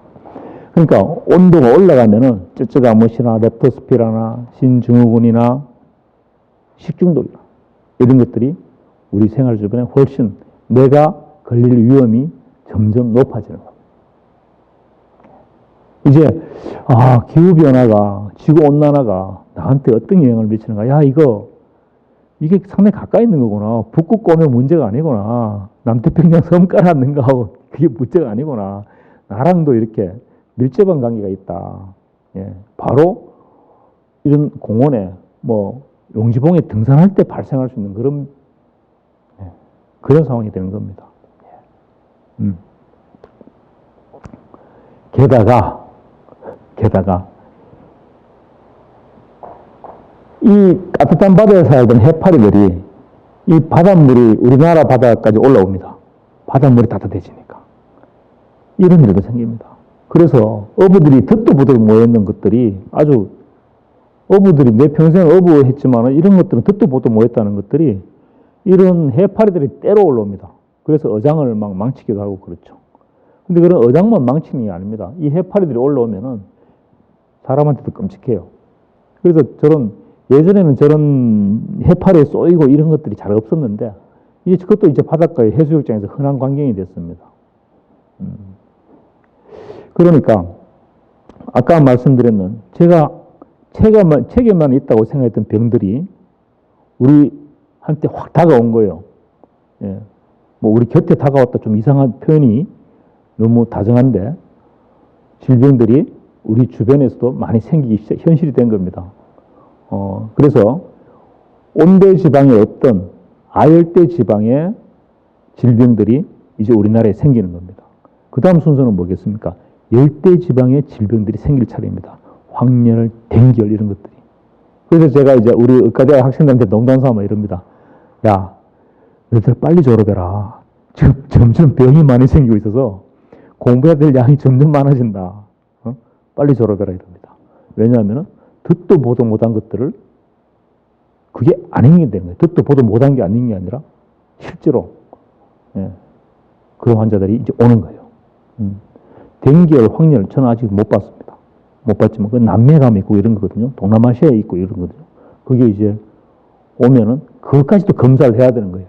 그러니까 온도가 올라가면은 쯔쯔가무시나 렙토스피라나 신증후군이나 식중독이나 이런 것들이 우리 생활 주변에 훨씬 내가 걸릴 위험이 점점 높아지는 겁니다. 이제 기후변화가 지구온난화가 나한테 어떤 영향을 미치는가. 이게 상당히 가까이 있는 거구나. 북극 오면 문제가 아니구나. 남태평양 섬 깔았는가 하고 그게 문제가 아니구나. 나랑도 이렇게 밀접한 관계가 있다. 바로 이런 공원에 용지봉에 등산할 때 발생할 수 있는 그런 상황이 되는 겁니다. 게다가 게다가 이 따뜻한 바다에 살던 해파리들이 이 바닷물이 우리나라 바다까지 올라옵니다. 바닷물이 따뜻해지니까. 이런 일도 생깁니다. 그래서 어부들이 듣도 보도 못했는 것들이 아주 어부들이 내 평생 어부했지만 이런 것들은 듣도 보도 못했다는 것들이 이런 해파리들이 때로 올라옵니다. 그래서 어장을 막 망치기도 하고 그렇죠. 근데 그런 어장만 망치는 게 아닙니다. 이 해파리들이 올라오면은 사람한테도 끔찍해요. 그래서 예전에는 저런 해파리에 쏘이고 이런 것들이 잘 없었는데, 그것도 이제 바닷가의 해수욕장에서 흔한 광경이 됐습니다. 그러니까, 아까 말씀드렸는, 제가 책에만 있다고 생각했던 병들이 우리한테 확 다가온 거예요. 예. 뭐, 우리 곁에 다가왔다 좀 이상한 표현이 너무 다정한데, 질병들이 우리 주변에서도 많이 생기기 현실이 된 겁니다. 그래서 온대 지방의 어떤 아열대 지방의 질병들이 이제 우리나라에 생기는 겁니다. 그 다음 순서는 뭐겠습니까? 열대 지방의 질병들이 생길 차례입니다. 황열, 댕결 이런 것들이. 그래서 제가 이제 우리 의과대학 학생들한테 농담 삼아 이럽니다. 야, 너희들 빨리 졸업해라. 지금 점점 병이 많이 생기고 있어서 공부해야 될 양이 점점 많아진다. 빨리 졸업해라 이럽니다. 왜냐하면 듣도 보도 못한 것들을 그게 안 행동되는 거예요. 듣도 보도 못한 게 아닌 게 아니라 실제로 그런 환자들이 이제 오는 거예요. 댕기열, 황열 저는 아직 못 봤습니다. 못 봤지만 그 남매감 있고 이런 거거든요. 동남아시아에 있고 이런 거거든요. 그게 이제 오면은 그것까지도 검사를 해야 되는 거예요.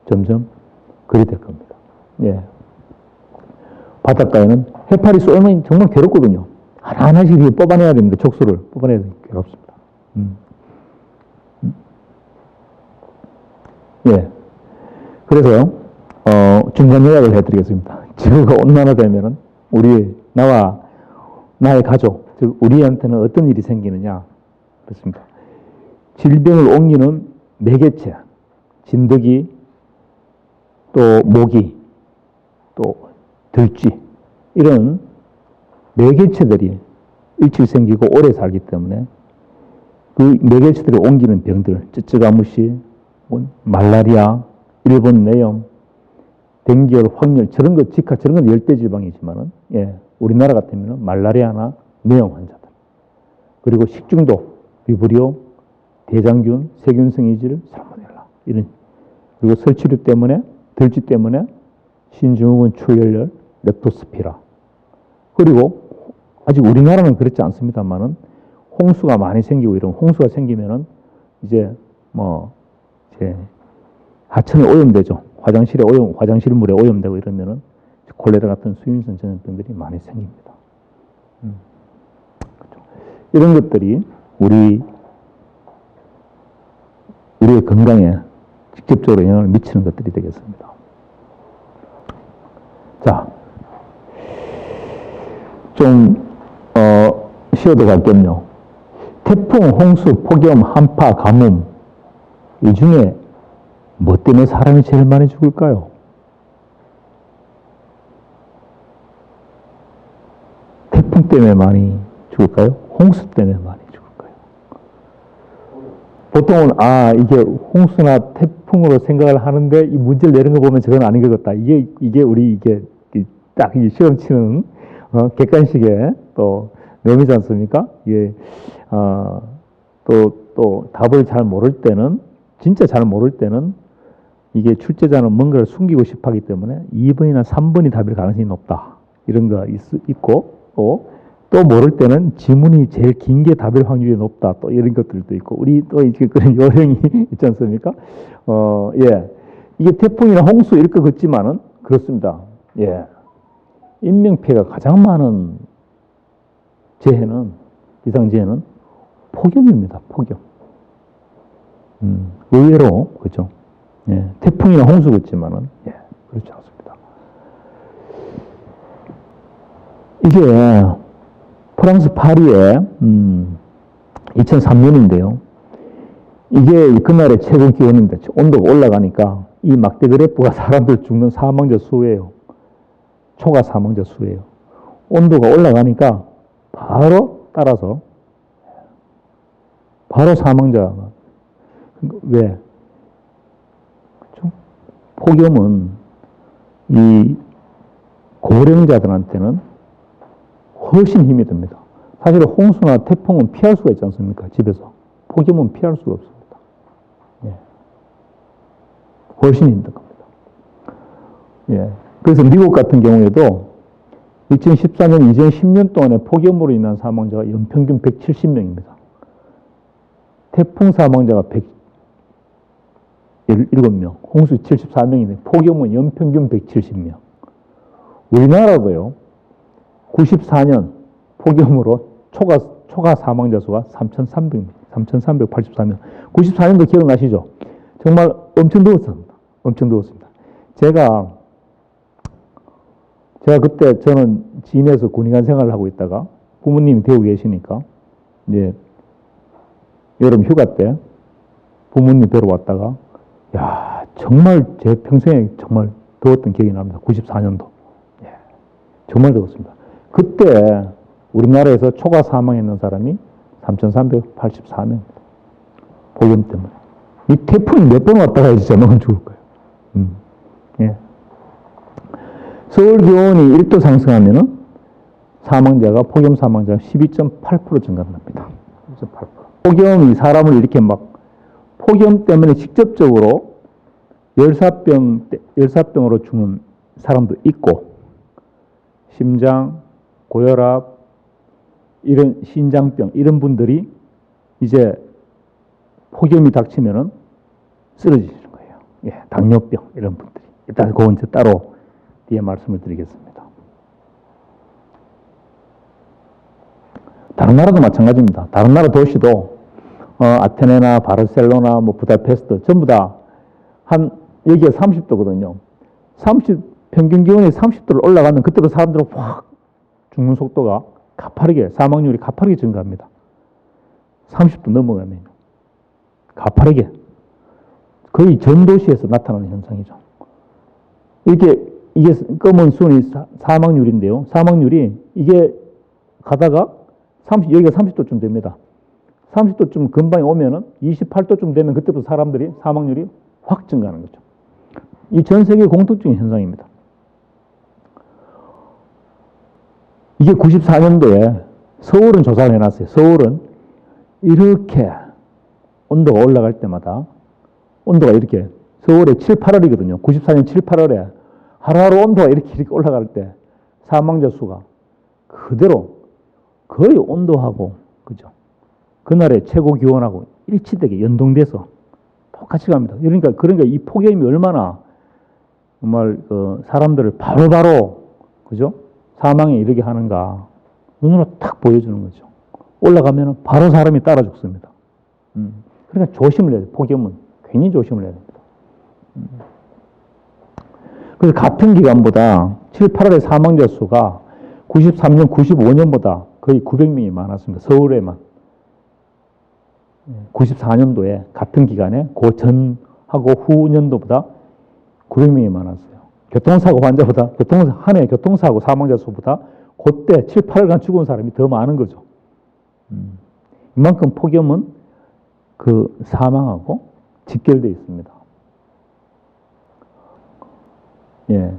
점점 그리 될 겁니다. 예. 바닷가에는 해파리 쏘면 정말 괴롭거든요. 하나하나씩 뽑아내야 됩니다. 촉수를 뽑아내야 되니까 괴롭습니다. 예. 그래서, 중간 요약을 해드리겠습니다. 지구가 온난화되면은, 나의 가족, 즉, 우리한테는 어떤 일이 생기느냐. 그렇습니다. 질병을 옮기는 매개체, 진드기, 또 모기, 또 들쥐, 이런 매개체들이 일찍 생기고 오래 살기 때문에 그 매개체들이 옮기는 병들, 쯔쯔가무시, 말라리아, 일본 뇌염, 댕기열, 황열, 저런 건 열대지방이지만은, 우리나라 같으면 말라리아나 뇌염 환자들. 그리고 식중독, 비브리오, 대장균, 세균성 이질, 살모넬라, 그리고 설치류 때문에, 들쥐 때문에, 신증후군 출혈열, 렙토스피라. 그리고 아직 우리나라는 그렇지 않습니다만은 홍수가 많이 생기고 이런 홍수가 생기면은 이제 하천에 오염되죠. 화장실 물에 오염되고 이러면은 콜레라 같은 수인성 전염병들이 많이 생깁니다. 그렇죠. 이런 것들이 우리의 건강에 직접적으로 영향을 미치는 것들이 되겠습니다. 자, 좀 쉬어도 갈겸요. 태풍, 홍수, 폭염, 한파, 가뭄 이 중에 뭐 때문에 사람이 제일 많이 죽을까요? 태풍 때문에 많이 죽을까요? 홍수 때문에 많이 죽을까요? 보통은 이게 홍수나 태풍으로 생각을 하는데 이 문제를 내는 거 보면 저건 아닌 것 같다. 이게 우리 딱 시험 치는 객관식의 또 뇌미지 않습니까? 이게 또 답을 잘 모를 때는 진짜 잘 모를 때는 이게 출제자는 뭔가를 숨기고 싶어 하기 때문에 2번이나 3번이 답일 가능성이 높다. 이런 거 있고 또 모를 때는 지문이 제일 긴 게 답일 확률이 높다. 또 이런 것들도 있고 우리 또 이렇게 그런 요령이 있지 않습니까? 이게 태풍이나 홍수 이렇게 걷지만은 그렇습니다. 인명피해가 가장 많은 기상재해는 폭염입니다. 폭염. 의외로 그렇죠. 태풍이나 홍수 같지만은 그렇지 않습니다. 이게 프랑스 파리에 2003년인데요. 이게 그날의 최고 기온인데 온도가 올라가니까 이 막대 그래프가 사람들 죽는 사망자 수예요. 초과 사망자 수예요. 온도가 올라가니까 바로 따라서 바로 사망자가. 왜? 그렇죠? 폭염은 이 고령자들한테는 훨씬 힘이 듭니다. 사실 홍수나 태풍은 피할 수가 있지 않습니까? 집에서. 폭염은 피할 수가 없습니다. 예. 훨씬 힘든 겁니다. 예. 그래서 미국 같은 경우에도 2014년, 2010년 동안에 폭염으로 인한 사망자가 연평균 170명입니다. 태풍 사망자가 117명, 홍수 74명인데 폭염은 연평균 170명. 우리나라도요, 94년 폭염으로 초과 사망자 수가 3,384명. 94년도 기억나시죠? 정말 엄청 더웠습니다. 엄청 더웠습니다. 제가 그때 저는 진해에서 군의관 생활을 하고 있다가 부모님이 되고 계시니까 이제 여름 휴가 때 부모님 뵈러 왔다가 야, 정말 제 평생에 정말 더웠던 기억이 납니다. 94년도. 예, 정말 더웠습니다. 그때 우리나라에서 초과 사망했는 사람이 3,384명. 폭염 때문에. 이 태풍이 몇 번 왔다 가야 진짜 너무 죽을 거예요. 예. 서울 기온이 1도 상승하면은 폭염 사망자가 12.8% 증가합니다. 12.8%. 폭염이 사람을 이렇게 폭염 때문에 직접적으로 열사병으로 죽는 사람도 있고, 심장, 고혈압, 이런 신장병, 이런 분들이 이제 폭염이 닥치면은 쓰러지는 거예요. 예, 당뇨병, 이런 분들이. 일단 그건 이제 따로 뒤에 말씀을 드리겠습니다. 다른 나라도 마찬가지입니다. 다른 나라 도시도 아테네나 바르셀로나, 부다페스트 전부 다 여기가 30도거든요. 평균 기온이 30도를 올라가면 그때도 사람들은 확 죽는 속도가 사망률이 가파르게 증가합니다. 30도 넘어가면 가파르게. 거의 전 도시에서 나타나는 현상이죠. 이게 검은 순이 사망률인데요. 사망률이 이게 가다가 여기가 30도쯤 됩니다. 30도쯤 근방에 오면은 28도쯤 되면 그때부터 사람들이 사망률이 확 증가하는 거죠. 이 전 세계 공통적인 현상입니다. 이게 94년도에 서울은 조사를 해놨어요. 서울은 이렇게 온도가 올라갈 때마다 온도가 이렇게 서울에 7, 8월이거든요. 94년 7, 8월에 하루하루 온도가 이렇게 올라갈 때 사망자 수가 그대로 거의 온도하고 그죠? 그날의 최고 기온하고 일치되게 연동돼서 똑같이 갑니다. 그러니까 이 폭염이 얼마나 정말 사람들을 바로바로 그죠? 사망에 이르게 하는가 눈으로 탁 보여주는 거죠. 올라가면 바로 사람이 따라 죽습니다. 그러니까 조심을 해야 돼요. 폭염은 괜히 조심을 해야 됩니다. 그래서 같은 기간보다 7, 8월의 사망자 수가 93년, 95년보다 거의 900명이 많았습니다. 서울에만. 94년도에 같은 기간에 그 전하고 후 년도보다 900명이 많았어요. 한 해 교통사고 사망자 수보다 그때 7, 8월간 죽은 사람이 더 많은 거죠. 이만큼 폭염은 그 사망하고 직결되어 있습니다. 예.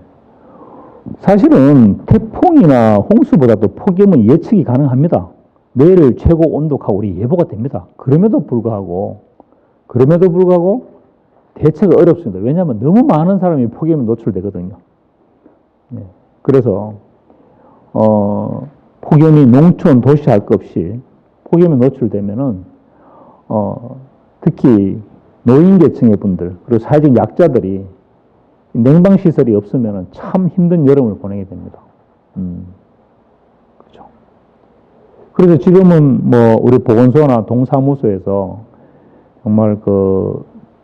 사실은 태풍이나 홍수보다도 폭염은 예측이 가능합니다. 내일 최고 온도가 우리 예보가 됩니다. 그럼에도 불구하고 대처가 어렵습니다. 왜냐하면 너무 많은 사람이 폭염에 노출되거든요. 예. 그래서 폭염이 농촌, 도시 할 것 없이 폭염에 노출되면은 특히 노인계층의 분들 그리고 사회적 약자들이 냉방시설이 없으면 참 힘든 여름을 보내게 됩니다. 그렇죠. 그래서 지금은 우리 보건소나 동사무소에서 정말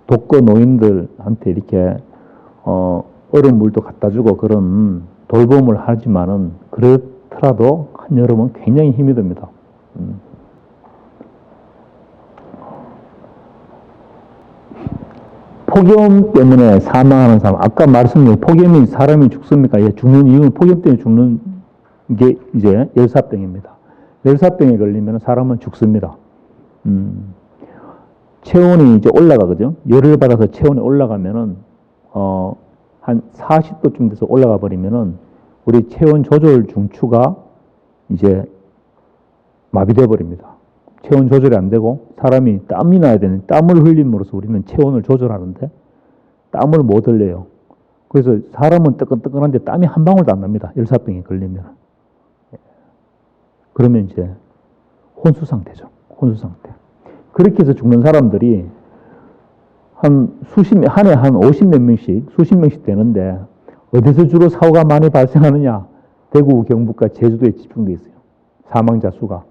독거 노인들한테 이렇게 얼음물도 갖다 주고 그런 돌봄을 하지만은 그렇더라도 한여름은 굉장히 힘이 듭니다. 폭염 때문에 사망하는 사람, 아까 말씀드린 폭염이 사람이 죽습니까? 예, 죽는 이유는 폭염 때문에 죽는 이게 이제 열사병입니다. 열사병에 걸리면 사람은 죽습니다. 체온이 이제 올라가거든요. 열을 받아서 체온이 올라가면은, 한 40도쯤 돼서 올라가 버리면은, 우리 체온 조절 중추가 이제 마비돼 버립니다. 체온 조절이 안 되고, 사람이 땀이 나야 되는, 땀을 흘림으로써 우리는 체온을 조절하는데, 땀을 못 흘려요. 그래서 사람은 뜨끈뜨끈한데 땀이 한 방울도 안 납니다. 열사병에 걸리면. 그러면 이제 혼수 상태죠. 혼수 상태. 그렇게 해서 죽는 사람들이 한 해 한 50몇 명씩, 수십 명씩 되는데, 어디서 주로 사고가 많이 발생하느냐? 대구, 경북과 제주도에 집중되어 있어요. 사망자 수가.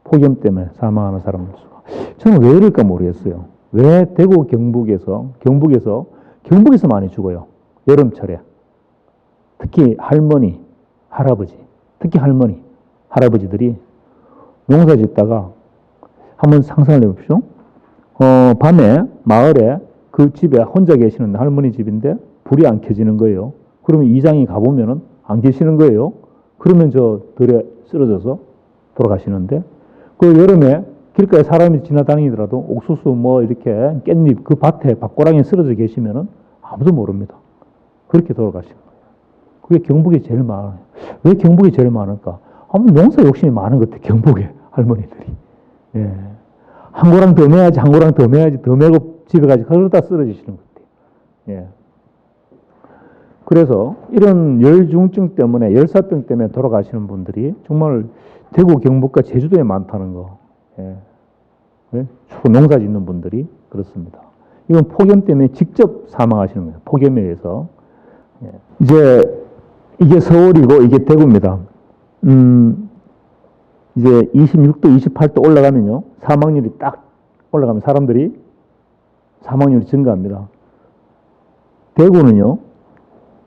폭염 때문에 사망하는 사람들 수가. 저는 왜 이럴까 모르겠어요. 왜 대구, 경북에서 많이 죽어요. 여름철에. 특히 할머니, 할아버지, 특히 할머니, 할아버지들이 농사 짓다가 한번 상상을 해보십시오. 밤에 마을에 그 집에 혼자 계시는 할머니 집인데 불이 안 켜지는 거예요. 그러면 이장이 가보면은 안 계시는 거예요. 그러면 저 들에 쓰러져서 돌아가시는데, 그 여름에 길가에 사람이 지나다니더라도 옥수수 뭐 이렇게 깻잎 그 밭에 밭고랑에 쓰러져 계시면은 아무도 모릅니다. 그렇게 돌아가시는 거예요. 그게 경북에 제일 많아요. 왜 경북이 제일 많을까? 아무 농사 욕심이 많은 것 같아요. 경북에 할머니들이. 예. 한 고랑 더 매야지, 한 고랑 더 매야지, 더 매고 집에 가지, 그러다 쓰러지시는 것 같아요. 예. 그래서 이런 열중증 때문에, 열사병 때문에 돌아가시는 분들이 정말 대구, 경북과 제주도에 많다는 거. 예. 예? 농사 짓는 분들이 그렇습니다. 이건 폭염 때문에 직접 사망하시는 거예요. 폭염에 의해서. 예. 이제 이게 서울이고 이게 대구입니다. 이제 26도, 28도 올라가면요. 사망률이 딱 올라가면 사람들이 사망률이 증가합니다. 대구는요.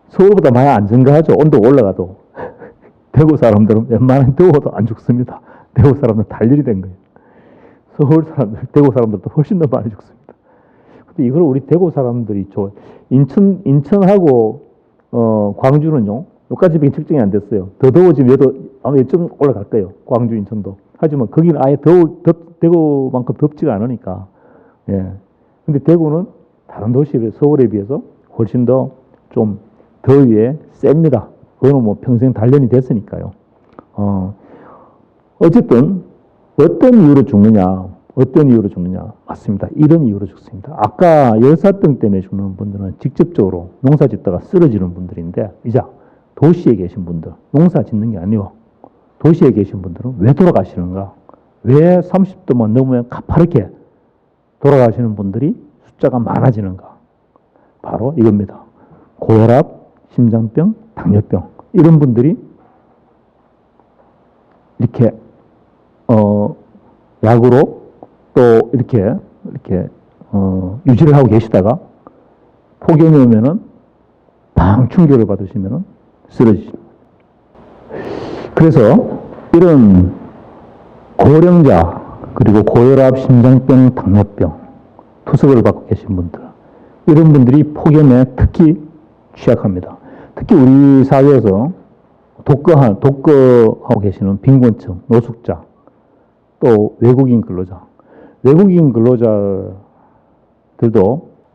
서울보다 많이 안 증가하죠. 온도가 올라가도. 대구 사람들은 웬만한 더워도 안 죽습니다. 대구 사람들은 달일이 된 거예요. 서울 사람들, 대구 사람들도 훨씬 더 많이 죽습니다. 근데 이걸 우리 대구 사람들이 인천하고 광주는요. 여기까지밖에 측정이 안 됐어요. 더 더워지면 아마 좀 올라갈 거예요. 광주, 인천도. 하지만 거기는 아예 대구만큼 덥지가 않으니까. 예. 근데 대구는 다른 도시에 서울에 비해서 훨씬 더 좀 더위에 셉니다. 그거는 뭐 평생 단련이 됐으니까요. 어쨌든 어떤 이유로 죽느냐? 맞습니다. 이런 이유로 죽습니다. 아까 열사병 때문에 죽는 분들은 직접적으로 농사 짓다가 쓰러지는 분들인데, 이제 도시에 계신 분들, 농사 짓는 게 아니고 도시에 계신 분들은 왜 돌아가시는가? 왜 30도만 넘으면 가파르게 돌아가시는 분들이 숫자가 많아지는가? 바로 이겁니다. 고혈압, 심장병, 당뇨병 이런 분들이 이렇게 약으로 또 이렇게 유지를 하고 계시다가 폭염이 오면은 방 충격을 받으시면은 쓰러지죠. 그래서 이런 고령자 그리고 고혈압, 심장병, 당뇨병 투석을 받고 계신 분들, 이런 분들이 폭염에 특히 취약합니다. 특히 우리 사회에서 독거하고 계시는 빈곤층, 노숙자, 또 외국인 근로자들도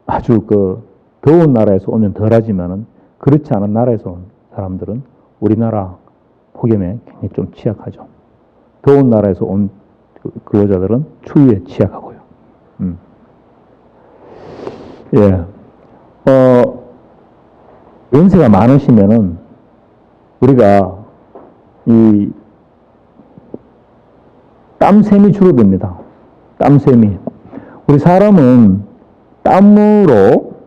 아주 더운 나라에서 오면 덜하지만은 그렇지 않은 나라에서 온 사람들은 우리나라 폭염에 굉장히 좀 취약하죠. 더운 나라에서 온 근로자들은 추위에 취약하고요. 예. 연세가 많으시면은 우리가 이 땀샘이 줄어듭니다. 땀샘이. 우리 사람은 땀으로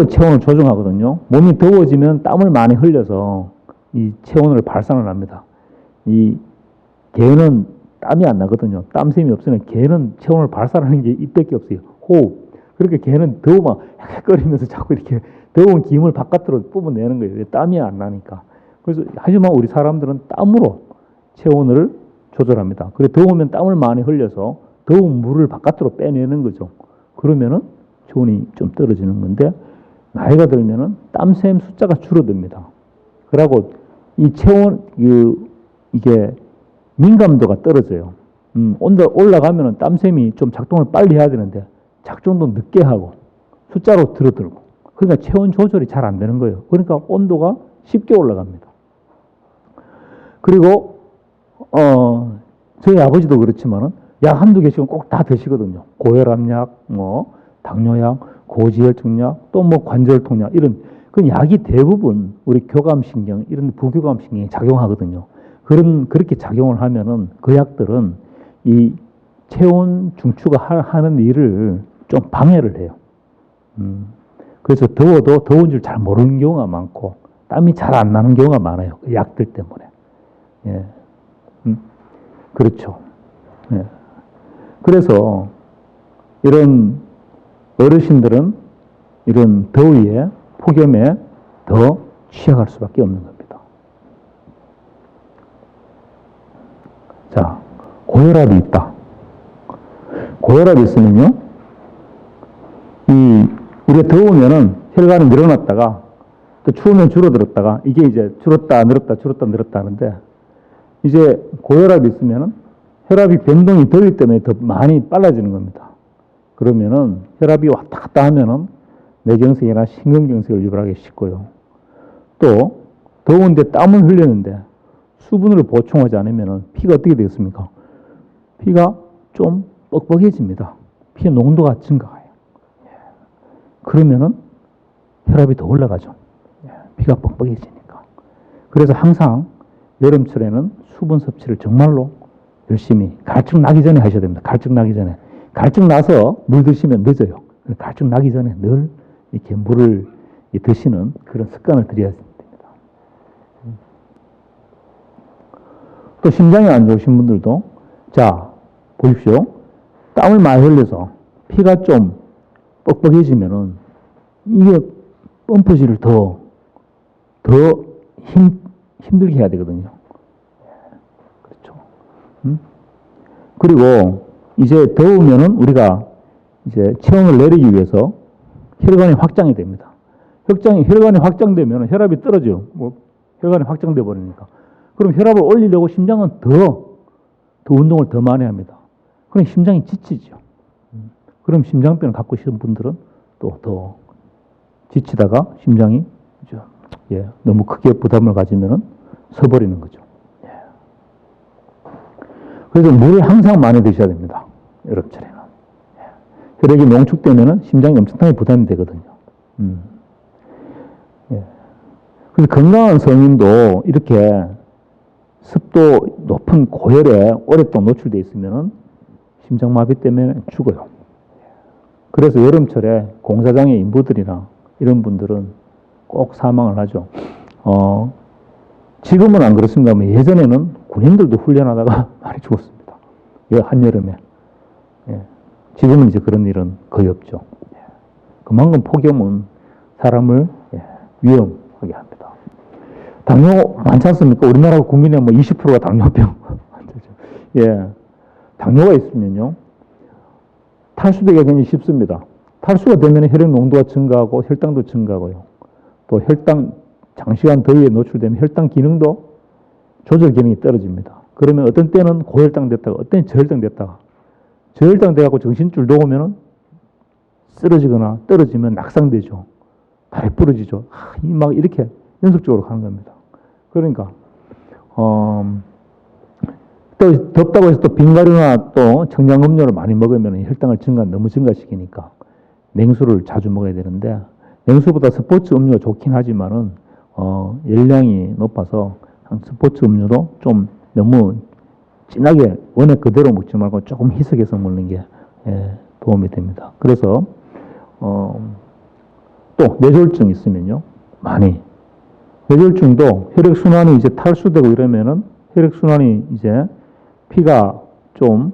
체온을 조정하거든요. 몸이 더워지면 땀을 많이 흘려서 이 체온을 발산을 합니다. 이 개는 땀이 안 나거든요. 땀샘이 없으면 개는 체온을 발산하는 게 이밖에 없어요. 호흡. 그렇게 개는 더우면 헥헥거리면서 자꾸 이렇게 더운 기운을 바깥으로 뿜어내는 거예요. 땀이 안 나니까. 그래서 하지만 우리 사람들은 땀으로 체온을 조절합니다. 그래 더우면 땀을 많이 흘려서 더운 물을 바깥으로 빼내는 거죠. 그러면은 체온이 좀 떨어지는 건데, 나이가 들면은 땀샘 숫자가 줄어듭니다. 그러고 이 체온, 이게 민감도가 떨어져요. 온도 올라가면은 땀샘이 좀 작동을 빨리 해야 되는데 작동도 늦게 하고 숫자로 들어들고 그러니까 체온 조절이 잘 안 되는 거예요. 그러니까 온도가 쉽게 올라갑니다. 그리고 저희 아버지도 그렇지만은 약 한두 개씩은 꼭 다 드시거든요. 고혈압약, 뭐 당뇨약, 고지혈증약, 또 뭐 관절통약 이런 그 약이 대부분 우리 교감신경 이런 부교감신경에 작용하거든요. 그렇게 작용을 하면은 그 약들은 이 체온 중추가 하는 일을 좀 방해를 해요. 그래서 더워도 더운 줄 잘 모르는 경우가 많고 땀이 잘 안 나는 경우가 많아요. 그 약들 때문에. 예. 그렇죠. 예. 그래서 이런 어르신들은 이런 더위에 폭염에 더 취약할 수밖에 없는 겁니다. 자, 고혈압이 있다. 고혈압이 있으면요, 우리가 더우면은 혈관이 늘어났다가 또 추우면 줄어들었다가 이게 이제 줄었다 늘었다 줄었다 늘었다 하는데 이제 고혈압이 있으면은 혈압이 변동이 더위 때문에 더 많이 빨라지는 겁니다. 그러면은 혈압이 왔다 갔다 하면은 뇌경색이나 심근경색을 유발하기 쉽고요. 또 더운데 땀을 흘리는데 수분을 보충하지 않으면은 피가 어떻게 되겠습니까? 피가 좀 뻑뻑해집니다. 피의 농도가 증가해요. 그러면은 혈압이 더 올라가죠. 피가 뻑뻑해지니까. 그래서 항상 여름철에는 수분 섭취를 정말로 열심히 갈증 나기 전에 하셔야 됩니다. 갈증 나기 전에. 갈증 나서 물 드시면 늦어요. 갈증 나기 전에 늘 이렇게 물을 드시는 그런 습관을 들여야 됩니다. 또 심장이 안 좋으신 분들도 자 보십시오. 땀을 많이 흘려서 피가 좀 뻑뻑해지면은 이게 펌프질을 더 힘들게 해야 되거든요. 그렇죠. 그리고 이제 더우면은 우리가 이제 체온을 내리기 위해서 혈관이 확장이 됩니다. 혈관이 확장되면 혈압이 떨어져요. 뭐 혈관이 확장돼 버리니까. 그럼 혈압을 올리려고 심장은 더 운동을 더 많이 합니다. 그럼 심장이 지치죠. 그럼 심장병을 갖고 계신 분들은 또 더 지치다가 심장이 너무 크게 부담을 가지면은 서버리는 거죠. 그래서 물을 항상 많이 드셔야 됩니다. 여름철에는. 혈액이 농축되면은 심장이 엄청나게 부담이 되거든요. 그래서 건강한 성인도 이렇게 습도 높은 고열에 오랫동안 노출되어 있으면은 심장마비 때문에 죽어요. 그래서 여름철에 공사장의 인부들이나 이런 분들은 꼭 사망을 하죠. 지금은 안 그렇습니다만 예전에는 군인들도 훈련하다가 많이 죽었습니다. 한여름에. 지금은 이제 그런 일은 거의 없죠. 그만큼 폭염은 사람을 위험하게 합니다. 당뇨 많지 않습니까? 우리나라 국민의 뭐 20%가 당뇨병 환자죠. 당뇨가 있으면요. 탈수되기가 굉장히 쉽습니다. 탈수가 되면 혈액 농도가 증가하고 혈당도 증가하고요. 또 장시간 더위에 노출되면 혈당 기능도 조절 기능이 떨어집니다. 그러면 어떤 때는 고혈당 됐다가 어떤 때는 저혈당 됐다가 저혈당 돼갖고 정신줄 놓으면은 쓰러지거나 떨어지면 낙상되죠. 다리 부러지죠. 막 이렇게 연속적으로 가는 겁니다. 그러니까 또 덥다고 해서 또 빙가루나 또 청량음료를 많이 먹으면 혈당을 너무 증가시키니까 냉수를 자주 먹어야 되는데 냉수보다 스포츠 음료가 좋긴 하지만은 열량이 높아서 스포츠 음료도 좀 너무 진하게 원액 그대로 먹지 말고 조금 희석해서 먹는 게 도움이 됩니다. 그래서 또 뇌졸중 있으면요 많이 뇌졸중도 혈액순환이 이제 탈수되고 이러면은 혈액순환이 이제 피가 좀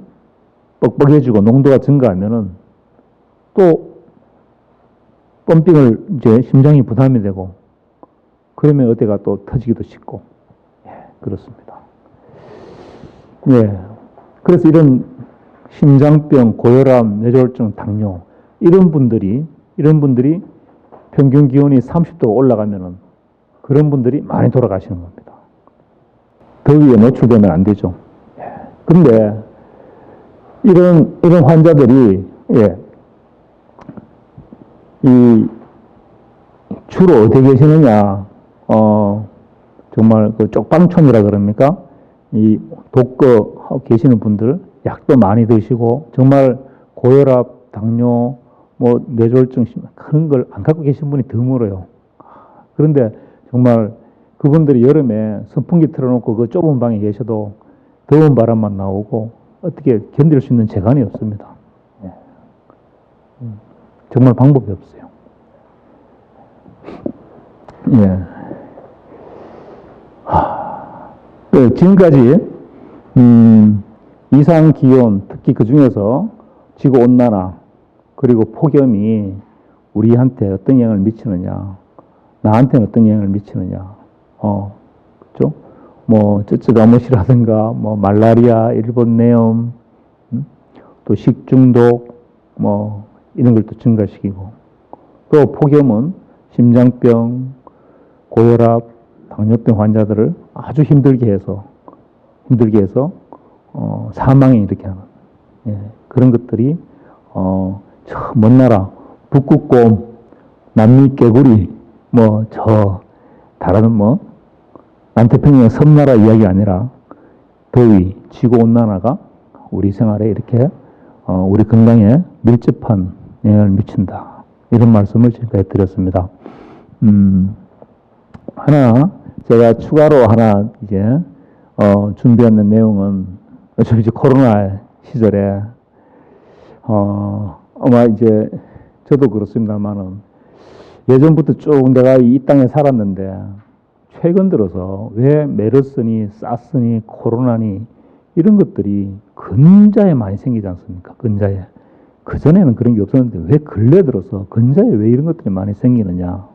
뻑뻑해지고 농도가 증가하면은 또 펌핑을 이제 심장이 부담이 되고 그러면 어디가 또 터지기도 쉽고 그렇습니다. 그래서 이런 심장병, 고혈압, 뇌졸중, 당뇨 이런 분들이 평균 기온이 30도가 올라가면은 그런 분들이 많이 돌아가시는 겁니다. 더위에 노출되면 안 되죠. 근데 이런 환자들이, 예, 주로 어디 계시느냐, 정말 그 쪽방촌이라 그럽니까? 이 독거 계시는 분들, 약도 많이 드시고, 정말 고혈압, 당뇨, 뭐 뇌졸중, 그런 걸 안 갖고 계신 분이 드물어요. 그런데 정말 그분들이 여름에 선풍기 틀어놓고 그 좁은 방에 계셔도 더운 바람만 나오고 어떻게 견딜 수 있는 재간이 없습니다. 예. 정말 방법이 없어요. 예. 지금까지 이상 기온, 특히 그 중에서 지구 온난화 그리고 폭염이 우리한테 어떤 영향을 미치느냐, 나한테는 어떤 영향을 미치느냐, 그죠? 뭐 쯔쯔가무시라든가, 뭐 말라리아, 일본 뇌염, 또 식중독, 뭐 이런 걸 또 증가시키고, 또 폭염은 심장병, 고혈압, 당뇨병 환자들을 아주 힘들게 해서 사망에 이렇게 하는, 예, 그런 것들이 저 먼 나라 북극곰, 남미 개구리, 뭐 저 다른 뭐 남태평양 섬나라 이야기 아니라 더위, 지구 온난화가 우리 생활에 이렇게 우리 건강에 밀접한 영향을 미친다. 이런 말씀을 지금까지 드렸습니다. 하나 제가 추가로 하나 이제 준비하는 내용은 어차피 이제 코로나 시절에 아마 이제 저도 그렇습니다만은 예전부터 쭉 내가 이 땅에 살았는데 최근 들어서 왜 메르스니 사스니 코로나니 이런 것들이 근자에 많이 생기지 않습니까? 근자에. 그전에는 그런 게 없었는데 왜 근래 들어서 근자에 왜 이런 것들이 많이 생기느냐.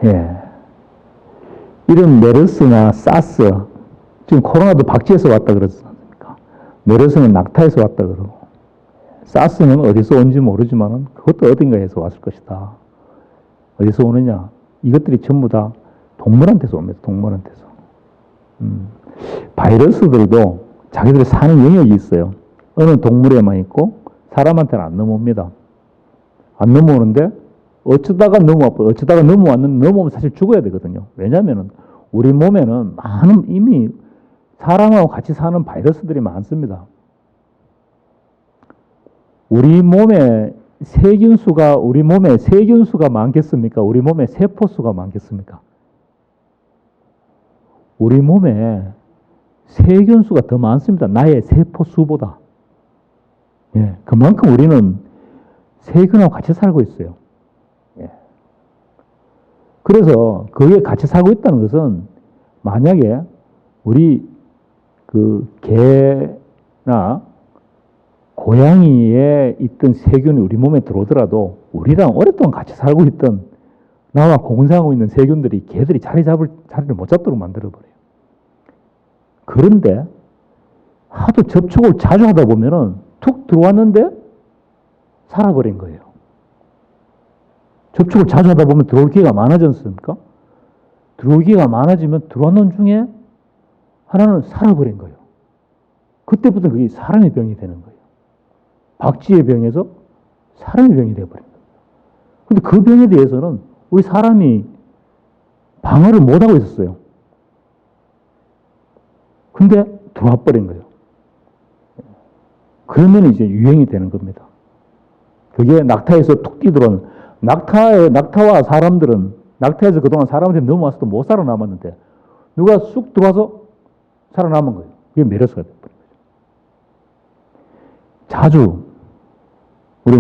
예. 이런 메르스나 사스, 지금 코로나도 박쥐에서 왔다 그러지 않습니까? 메르스는 낙타에서 왔다 그러고, 사스는 어디서 온지 모르지만 그것도 어딘가에서 왔을 것이다. 어디서 오느냐? 이것들이 전부 다 동물한테서 옵니다. 동물한테서. 바이러스들도 자기들이 사는 영역이 있어요. 어느 동물에만 있고 사람한테는 안 넘어옵니다. 안 넘어오는데 어쩌다가 넘어와버려. 어쩌다가 넘어오면 사실 죽어야 되거든요. 왜냐하면 우리 몸에는 많은 이미 사람하고 같이 사는 바이러스들이 많습니다. 우리 몸에 세균수가 많겠습니까? 우리 몸에 세포수가 많겠습니까? 우리 몸에 세균수가 더 많습니다. 나의 세포수보다. 예, 그만큼 우리는 세균하고 같이 살고 있어요. 예. 그래서 거기에 같이 살고 있다는 것은 만약에 우리 그 개나 고양이에 있던 세균이 우리 몸에 들어오더라도 우리랑 오랫동안 같이 살고 있던 나와 공생하고 있는 세균들이 개들이 자리를 못 잡도록 만들어버려요. 그런데 하도 접촉을 자주 하다 보면은 툭 들어왔는데 살아버린 거예요. 접촉을 자주 하다 보면 들어올 기회가 많아지 않습니까? 들어올 기회가 많아지면 들어왔는 중에 하나는 살아버린 거예요. 그때부터 그게 사람의 병이 되는 거예요. 박쥐의 병에서 사람의 병이 되어버린 거예요. 근데 그 병에 대해서는 우리 사람이 방어를 못하고 있었어요. 근데 들어와 버린 거예요. 그러면 이제 유행이 되는 겁니다. 그게 낙타에서 툭 뛰들어오는, 낙타와 사람들은, 낙타에서 그동안 사람한테 넘어와서도 못 살아남았는데, 누가 쑥 들어와서 살아남은 거예요. 그게 메르스가 돼버린 거죠. 자주, 우리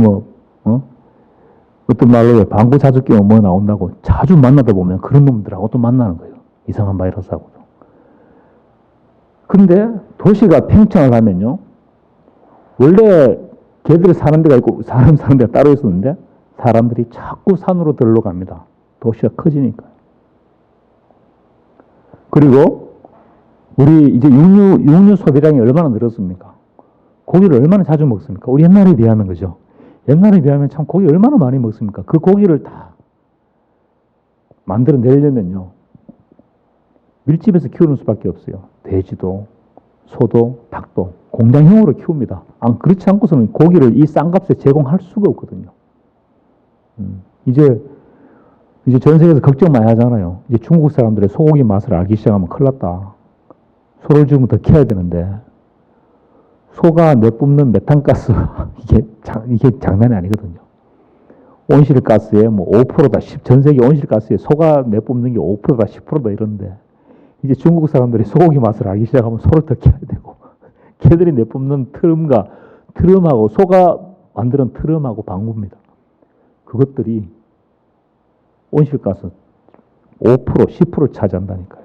어떤 말로 방구 자주 끼면 뭐 나온다고 자주 만나다 보면 그런 놈들하고 또 만나는 거예요. 이상한 바이러스하고도. 근데 도시가 팽창을 하면요. 원래 개들이 사는 데가 있고 사람 사는 데가 따로 있었는데 사람들이 자꾸 산으로 들러갑니다. 도시가 커지니까. 그리고 우리 이제 육류 소비량이 얼마나 늘었습니까? 고기를 얼마나 자주 먹습니까? 우리 옛날에 비하면 그죠? 옛날에 비하면 참 고기 얼마나 많이 먹습니까? 그 고기를 다 만들어내려면요. 밀집해서 키우는 수밖에 없어요. 돼지도, 소도, 닭도 공장형으로 키웁니다. 그렇지 않고서는 고기를 이 싼 값에 제공할 수가 없거든요. 이제 전 세계에서 걱정 많이 하잖아요. 이제 중국 사람들의 소고기 맛을 알기 시작하면 큰일 났다. 소를 죽으면 더 키워야 되는데, 소가 내뿜는 메탄가스, 이게 장난이 아니거든요. 온실가스의 뭐 5%다, 전 세계 온실가스에 소가 내뿜는 게 5%다, 10%다 이런데, 이제 중국 사람들이 소고기 맛을 알기 시작하면 소를 더 키워야 되고, 걔들이 내뿜는 트름하고, 소가 만드는 트름하고 방부입니다. 그것들이 온실가스 5%, 10%를 차지한다니까요.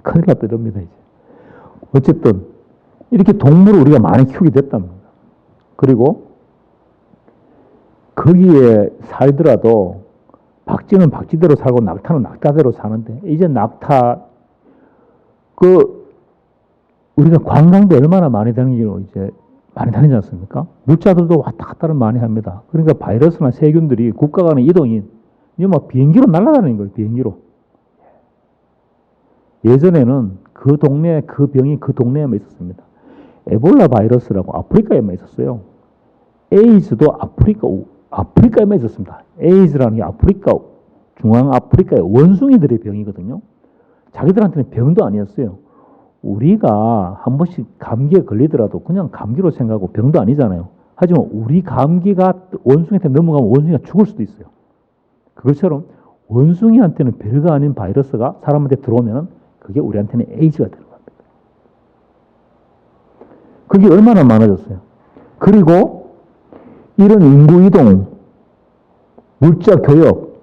큰일 났다 이럽니다, 이제. 어쨌든, 이렇게 동물을 우리가 많이 키우게 됐답니다. 그리고, 거기에 살더라도, 박쥐는 박쥐대로 살고, 낙타는 낙타대로 사는데, 이제 낙타, 우리가 관광도 얼마나 많이 다니기로 이제 많이 다니지 않습니까? 물자들도 왔다 갔다를 많이 합니다. 그러니까 바이러스나 세균들이 국가 간의 이동이 이제 뭐 비행기로 날아다니는 거예요, 비행기로. 예전에는 그 동네, 그 병이 그 동네에만 있었습니다. 에볼라 바이러스라고 아프리카에만 있었어요. 에이즈도 아프리카에만 있었습니다. 에이즈라는 게 중앙 아프리카의 원숭이들의 병이거든요. 자기들한테는 병도 아니었어요. 우리가 한 번씩 감기에 걸리더라도 그냥 감기로 생각하고 병도 아니잖아요. 하지만 우리 감기가 원숭이한테 넘어가면 원숭이가 죽을 수도 있어요. 그것처럼 원숭이한테는 별거 아닌 바이러스가 사람한테 들어오면 그게 우리한테는 에이즈가 되는 겁니다. 그게 얼마나 많아졌어요. 그리고 이런 인구 이동, 물자 교역,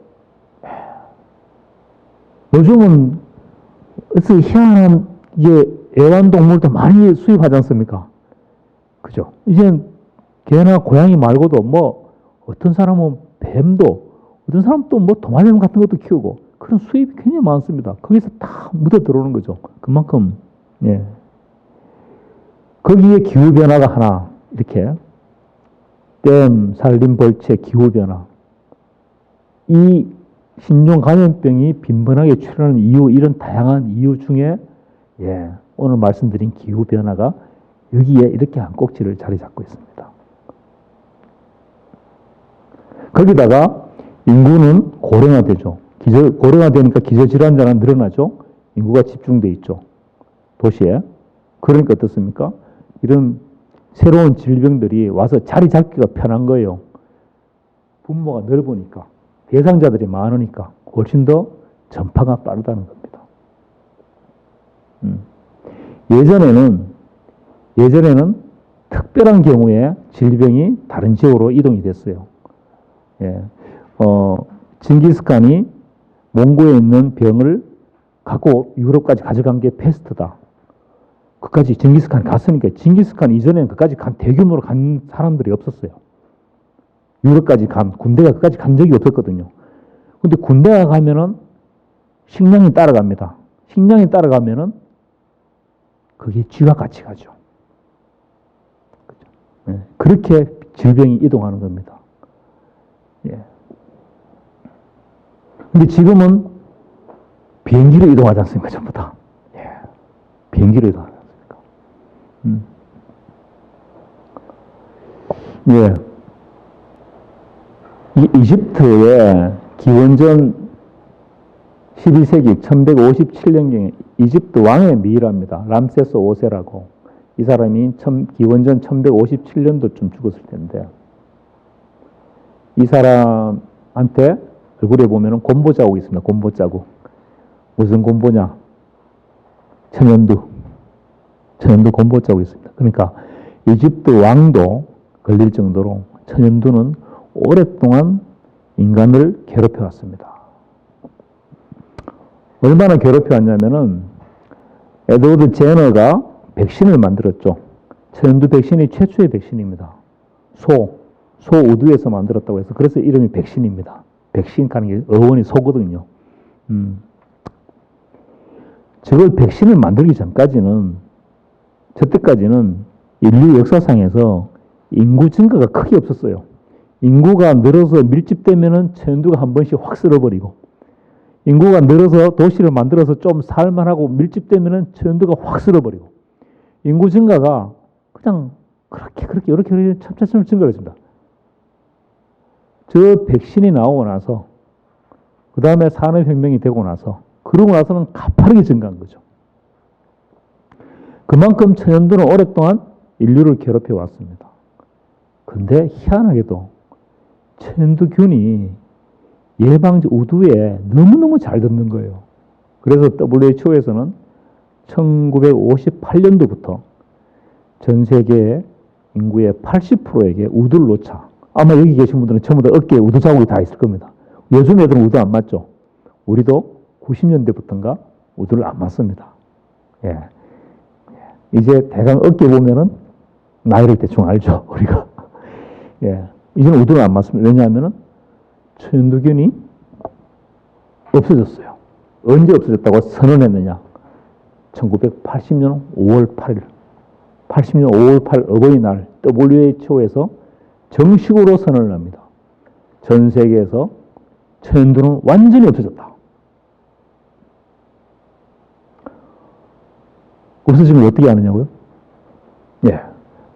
요즘은 희한한 애완동물도 많이 수입하지 않습니까? 그죠? 이젠 개나 고양이 말고도 어떤 사람은 뱀도, 어떤 사람은 또 도마뱀 같은 것도 키우고, 그런 수입이 굉장히 많습니다. 거기서 다 묻어 들어오는 거죠. 그만큼, 예. 거기에 기후변화가 하나, 이렇게, 댐, 산림, 벌채, 기후변화. 이 신종 감염병이 빈번하게 출현하는 이유, 이런 다양한 이유 중에, 오늘 말씀드린 기후변화가 여기에 이렇게 한 꼭지를 자리 잡고 있습니다. 거기다가 인구는 고령화되죠. 고령화되니까 기저질환자가 늘어나죠. 인구가 집중돼 있죠. 도시에. 그러니까 어떻습니까? 이런 새로운 질병들이 와서 자리 잡기가 편한 거예요. 분모가 넓으니까. 대상자들이 많으니까 훨씬 더 전파가 빠르다는 겁니다. 예전에는 특별한 경우에 질병이 다른 지역으로 이동이 됐어요. 징기스칸이 몽고에 있는 병을 갖고 유럽까지 가져간 게 페스트다. 그까지 징기스칸이 갔으니까 징기스칸 이전에는 그까지 대규모로 간 사람들이 없었어요. 유럽까지 군대가 그까지 간 적이 없었거든요. 근데 군대가 가면은 식량이 따라갑니다. 식량이 따라가면은 그게 쥐와 같이 가죠. 그렇게 질병이 이동하는 겁니다. 근데 지금은 비행기로 이동하지 않습니까? 전부 다. 비행기로 이동하지 않습니까? 이집트의 기원전 12세기 1157년경에 이집트 왕의 미이라입니다. 람세스 5세라고. 이 사람이 기원전 1157년도쯤 죽었을 텐데, 이 사람한테 얼굴에 보면 곰보 자국이 있습니다. 곰보 자국. 무슨 곰보냐? 천연두 곰보 자국이 있습니다. 그러니까 이집트 왕도 걸릴 정도로 천연두는 오랫동안 인간을 괴롭혀왔습니다. 얼마나 괴롭혀왔냐면은 에드워드 제너가 백신을 만들었죠. 천연두 백신이 최초의 백신입니다. 소 우두에서 만들었다고 해서 그래서 이름이 백신입니다. 백신 가는 게 어원이 소거든요. 저걸 백신을 만들기 전까지는, 저때까지는 인류 역사상에서 인구 증가가 크게 없었어요. 인구가 늘어서 밀집되면은 천연두가 한 번씩 확 쓸어버리고, 인구가 늘어서 도시를 만들어서 좀 살만하고 밀집되면은 천연두가 확 쓸어버리고, 인구 증가가 그냥 이렇게 차츰 증가를 했습니다. 저 백신이 나오고 나서, 그 다음에 산업혁명이 되고 나서, 그러고 나서는 가파르게 증가한 거죠. 그만큼 천연두는 오랫동안 인류를 괴롭혀 왔습니다. 근데 희한하게도 천연두균이 예방제 우두에 너무너무 잘 듣는 거예요. 그래서 WHO에서는 1958년도부터 전 세계 인구의 80%에게 우두를 놓자. 아마 여기 계신 분들은 전부 다 어깨에 우두 자국이 다 있을 겁니다. 요즘 애들은 우두 안 맞죠? 우리도 90년대부터인가 우두를 안 맞습니다. 예. 이제 대강 어깨 보면은 나이를 대충 알죠, 우리가. 예. 이제는 우두를 안 맞습니다. 왜냐하면은 천연두균이 없어졌어요. 언제 없어졌다고 선언했느냐? 1980년 5월 8일. 80년 5월 8일 어버이날 WHO에서 정식으로 선언을 합니다. 전 세계에서 천연두는 완전히 없어졌다. 없어지면 어떻게 하느냐고요? 예.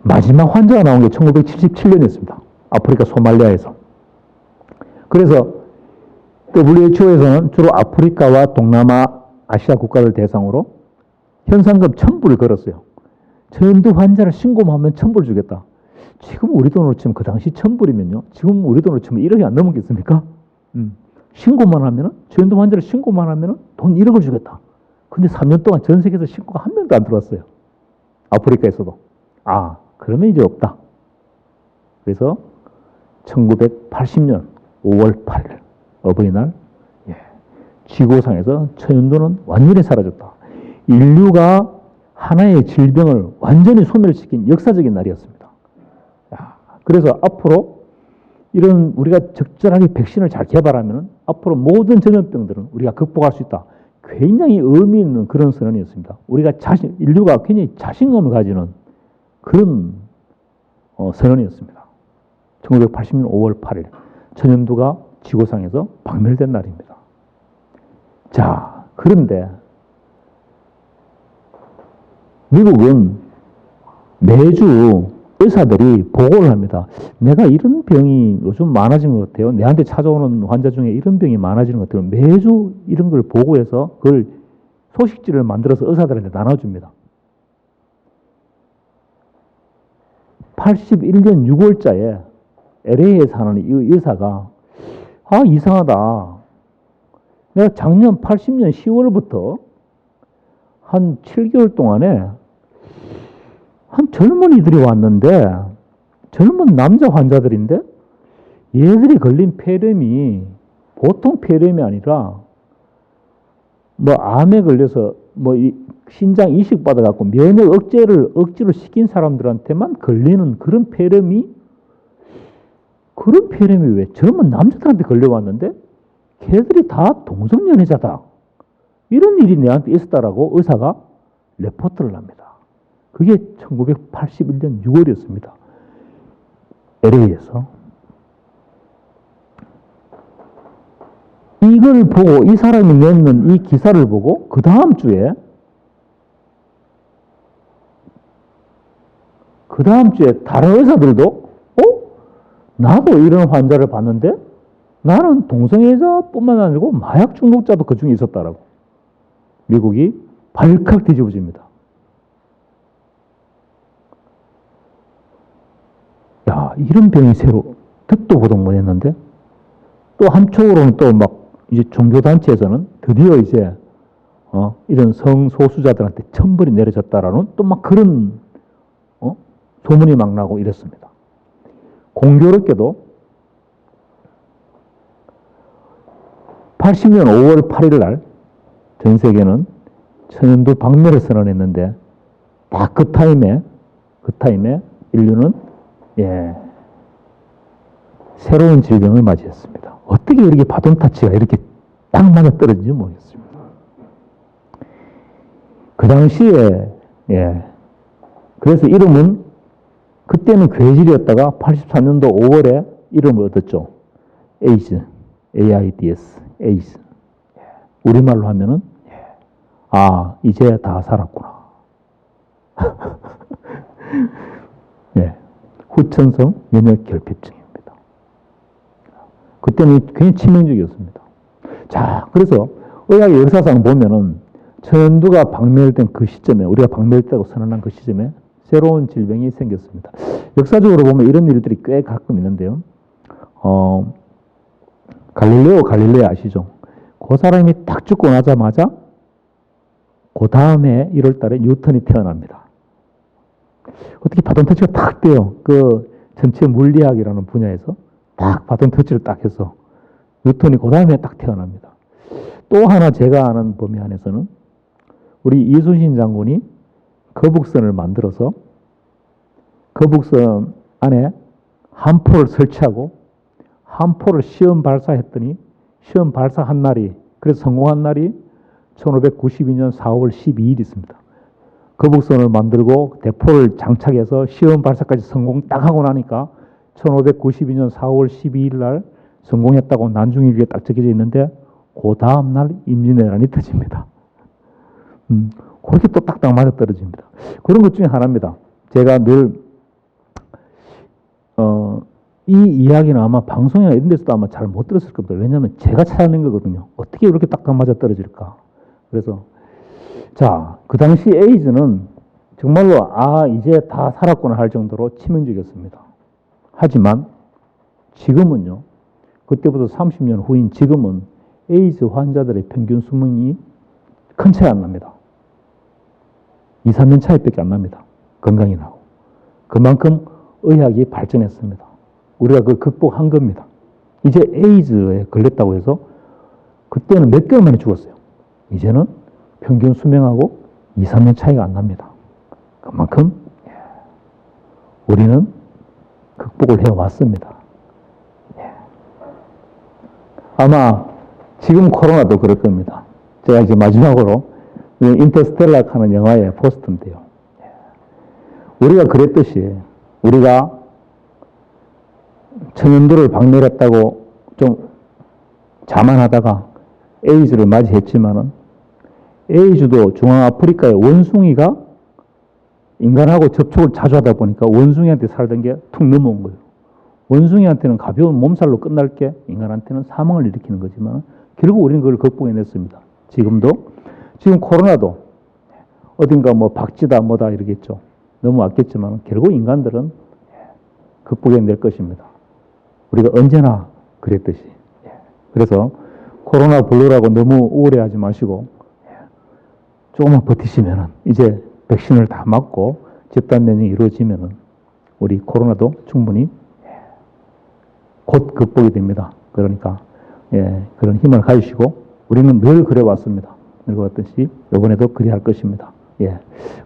마지막 환자가 나온 게 1977년이었습니다. 아프리카 소말리아에서. 그래서 WHO에서는 주로 아프리카와 동남아, 아시아 국가를 대상으로 현상금 1000불을 걸었어요. 천연두 환자를 신고하면 1000불 주겠다. 지금 우리 돈으로 치면 그 당시 1000불이면요. 지금 우리 돈으로 치면 1억이 안 넘었겠습니까? 신고만 하면은, 천연두 환자를 신고만 하면은 돈 1억을 주겠다. 근데 3년 동안 전 세계에서 신고가 한 명도 안 들어왔어요. 아프리카에서도. 아, 그러면 이제 없다. 그래서 1980년 5월 8일 어버이날, 예, 지구상에서 천연두는 완전히 사라졌다. 인류가 하나의 질병을 완전히 소멸시킨 역사적인 날이었습니다. 그래서 앞으로 이런 우리가 적절하게 백신을 잘 개발하면 앞으로 모든 전염병들은 우리가 극복할 수 있다. 굉장히 의미 있는 그런 선언이었습니다. 우리가 인류가 굉장히 자신감을 가지는 그런 선언이었습니다. 1980년 5월 8일 천연두가 지구상에서 박멸된 날입니다. 자, 그런데 미국은 매주 의사들이 보고를 합니다. 내가 이런 병이 요즘 많아진 것 같아요. 내한테 찾아오는 환자 중에 이런 병이 많아지는 것 같아요. 매주 이런 걸 보고해서 그걸 소식지를 만들어서 의사들한테 나눠줍니다. 81년 6월자에 LA에 사는 이 의사가 이상하다. 내가 작년 80년 10월부터 한 7개월 동안에 한 젊은이들이 왔는데, 젊은 남자 환자들인데 얘들이 걸린 폐렴이 보통 폐렴이 아니라 암에 걸려서 신장 이식 받아갖고 면역 억제를 억지로 시킨 사람들한테만 걸리는 그런 폐렴이 왜 젊은 남자들한테 걸려왔는데 걔들이 다 동성연애자다. 이런 일이 내한테 있었다라고 의사가 레포트를 합니다. 그게 1981년 6월이었습니다. LA에서. 이걸 보고, 이 사람이 냈는 이 기사를 보고 그 다음 주에 다른 의사들도 나도 이런 환자를 봤는데 나는 동성애자뿐만 아니고 마약 중독자도 그 중에 있었다라고. 미국이 발칵 뒤집어집니다. 야, 이런 병이 새로 듣도 보도 못했는데, 또 한쪽으로는 또 이제 종교단체에서는 드디어 이제 이런 성소수자들한테 천벌이 내려졌다라는 또 그런 소문이 나고 이랬습니다. 공교롭게도 80년 5월 8일 날 전 세계는 천연두 박멸을 선언했는데 딱 그 타임에 인류는 새로운 질병을 맞이했습니다. 어떻게 이렇게 바톤타치가 이렇게 딱 맞아 떨어진지 모르겠습니다. 그 당시에 그래서 이름은 그때는 괴질이었다가 83년도 5월에 이름을 얻었죠. AIDS, AIDS, AIDS. 우리말로 하면은, 아, 이제 다 살았구나. 예. 후천성 면역결핍증입니다. 그때는 굉장히 치명적이었습니다. 자, 그래서 의학의 역사상 보면은 천연두가 박멸된 그 시점에, 우리가 박멸됐다고 선언한 그 시점에 새로운 질병이 생겼습니다. 역사적으로 보면 이런 일들이 꽤 가끔 있는데요. 갈릴레오 갈릴레이 아시죠? 그 사람이 딱 죽고 나자마자 그 다음에 1월 달에 뉴턴이 태어납니다. 어떻게 바톤 터치가 딱 돼요. 그 전체 물리학이라는 분야에서 딱 바톤 터치를 딱 해서 뉴턴이 그 다음에 딱 태어납니다. 또 하나 제가 아는 범위 안에서는 우리 이순신 장군이 거북선을 만들어서 거북선 안에 함포를 설치하고 함포를 시험 발사했더니 시험 발사한 날이, 그래서 성공한 날이 1592년 4월 12일 있습니다. 거북선을 만들고 대포를 장착해서 시험 발사까지 성공 딱 하고 나니까 1592년 4월 12일 날 성공했다고 난중일기에 딱 적혀져 있는데 그 다음 날 임진왜란이 터집니다. 그렇게 또 딱딱 맞아 떨어집니다. 그런 것 중에 하나입니다. 제가 늘 이 이야기는 아마 방송이나 이런 데서도 아마 잘 못 들었을 겁니다. 왜냐하면 제가 찾아낸 거거든요. 어떻게 이렇게 딱딱 맞아 떨어질까. 그래서 자, 그 당시 에이즈는 정말로 아, 이제 다 살았구나 할 정도로 치명적이었습니다. 하지만 지금은요. 그때부터 30년 후인 지금은 에이즈 환자들의 평균 수명이 큰 차이 안 납니다. 2, 3년 차이밖에 안 납니다. 건강이 나고. 그만큼 의학이 발전했습니다. 우리가 그걸 극복한 겁니다. 이제 에이즈에 걸렸다고 해서 그때는 몇 개월 만에 죽었어요. 이제는 평균 수명하고 2, 3년 차이가 안 납니다. 그만큼 우리는 극복을 해왔습니다. 아마 지금 코로나도 그럴 겁니다. 제가 이제 마지막으로 인터스텔라 하는 영화의 포스터인데요. 우리가 그랬듯이 우리가 천연두를 박멸했다고 좀 자만하다가 에이즈를 맞이했지만은 에이즈도 중앙아프리카의 원숭이가 인간하고 접촉을 자주 하다 보니까 원숭이한테 살던 게 툭 넘어온 거예요. 원숭이한테는 가벼운 몸살로 끝날 게 인간한테는 사망을 일으키는 거지만 결국 우리는 그걸 극복해냈습니다. 지금 코로나도 어딘가 뭐 박쥐다 뭐다 이러겠죠. 넘어왔겠지만 결국 인간들은 극복해낼 것입니다. 우리가 언제나 그랬듯이. 그래서 코로나 블루라고 너무 우울해하지 마시고 조금만 버티시면은 이제 백신을 다 맞고 집단 면역이 이루어지면은 우리 코로나도 충분히 곧 극복이 됩니다. 그러니까 그런 힘을 가지시고 우리는 늘 그래왔습니다. 늘 그랬듯이 이번에도 그리할 것입니다.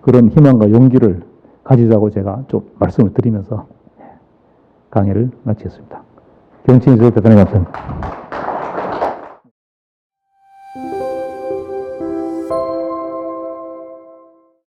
그런 희망과 용기를 가지자고 제가 좀 말씀을 드리면서 강의를 마치겠습니다. 경청해 주셔서 대단히 감사합니다.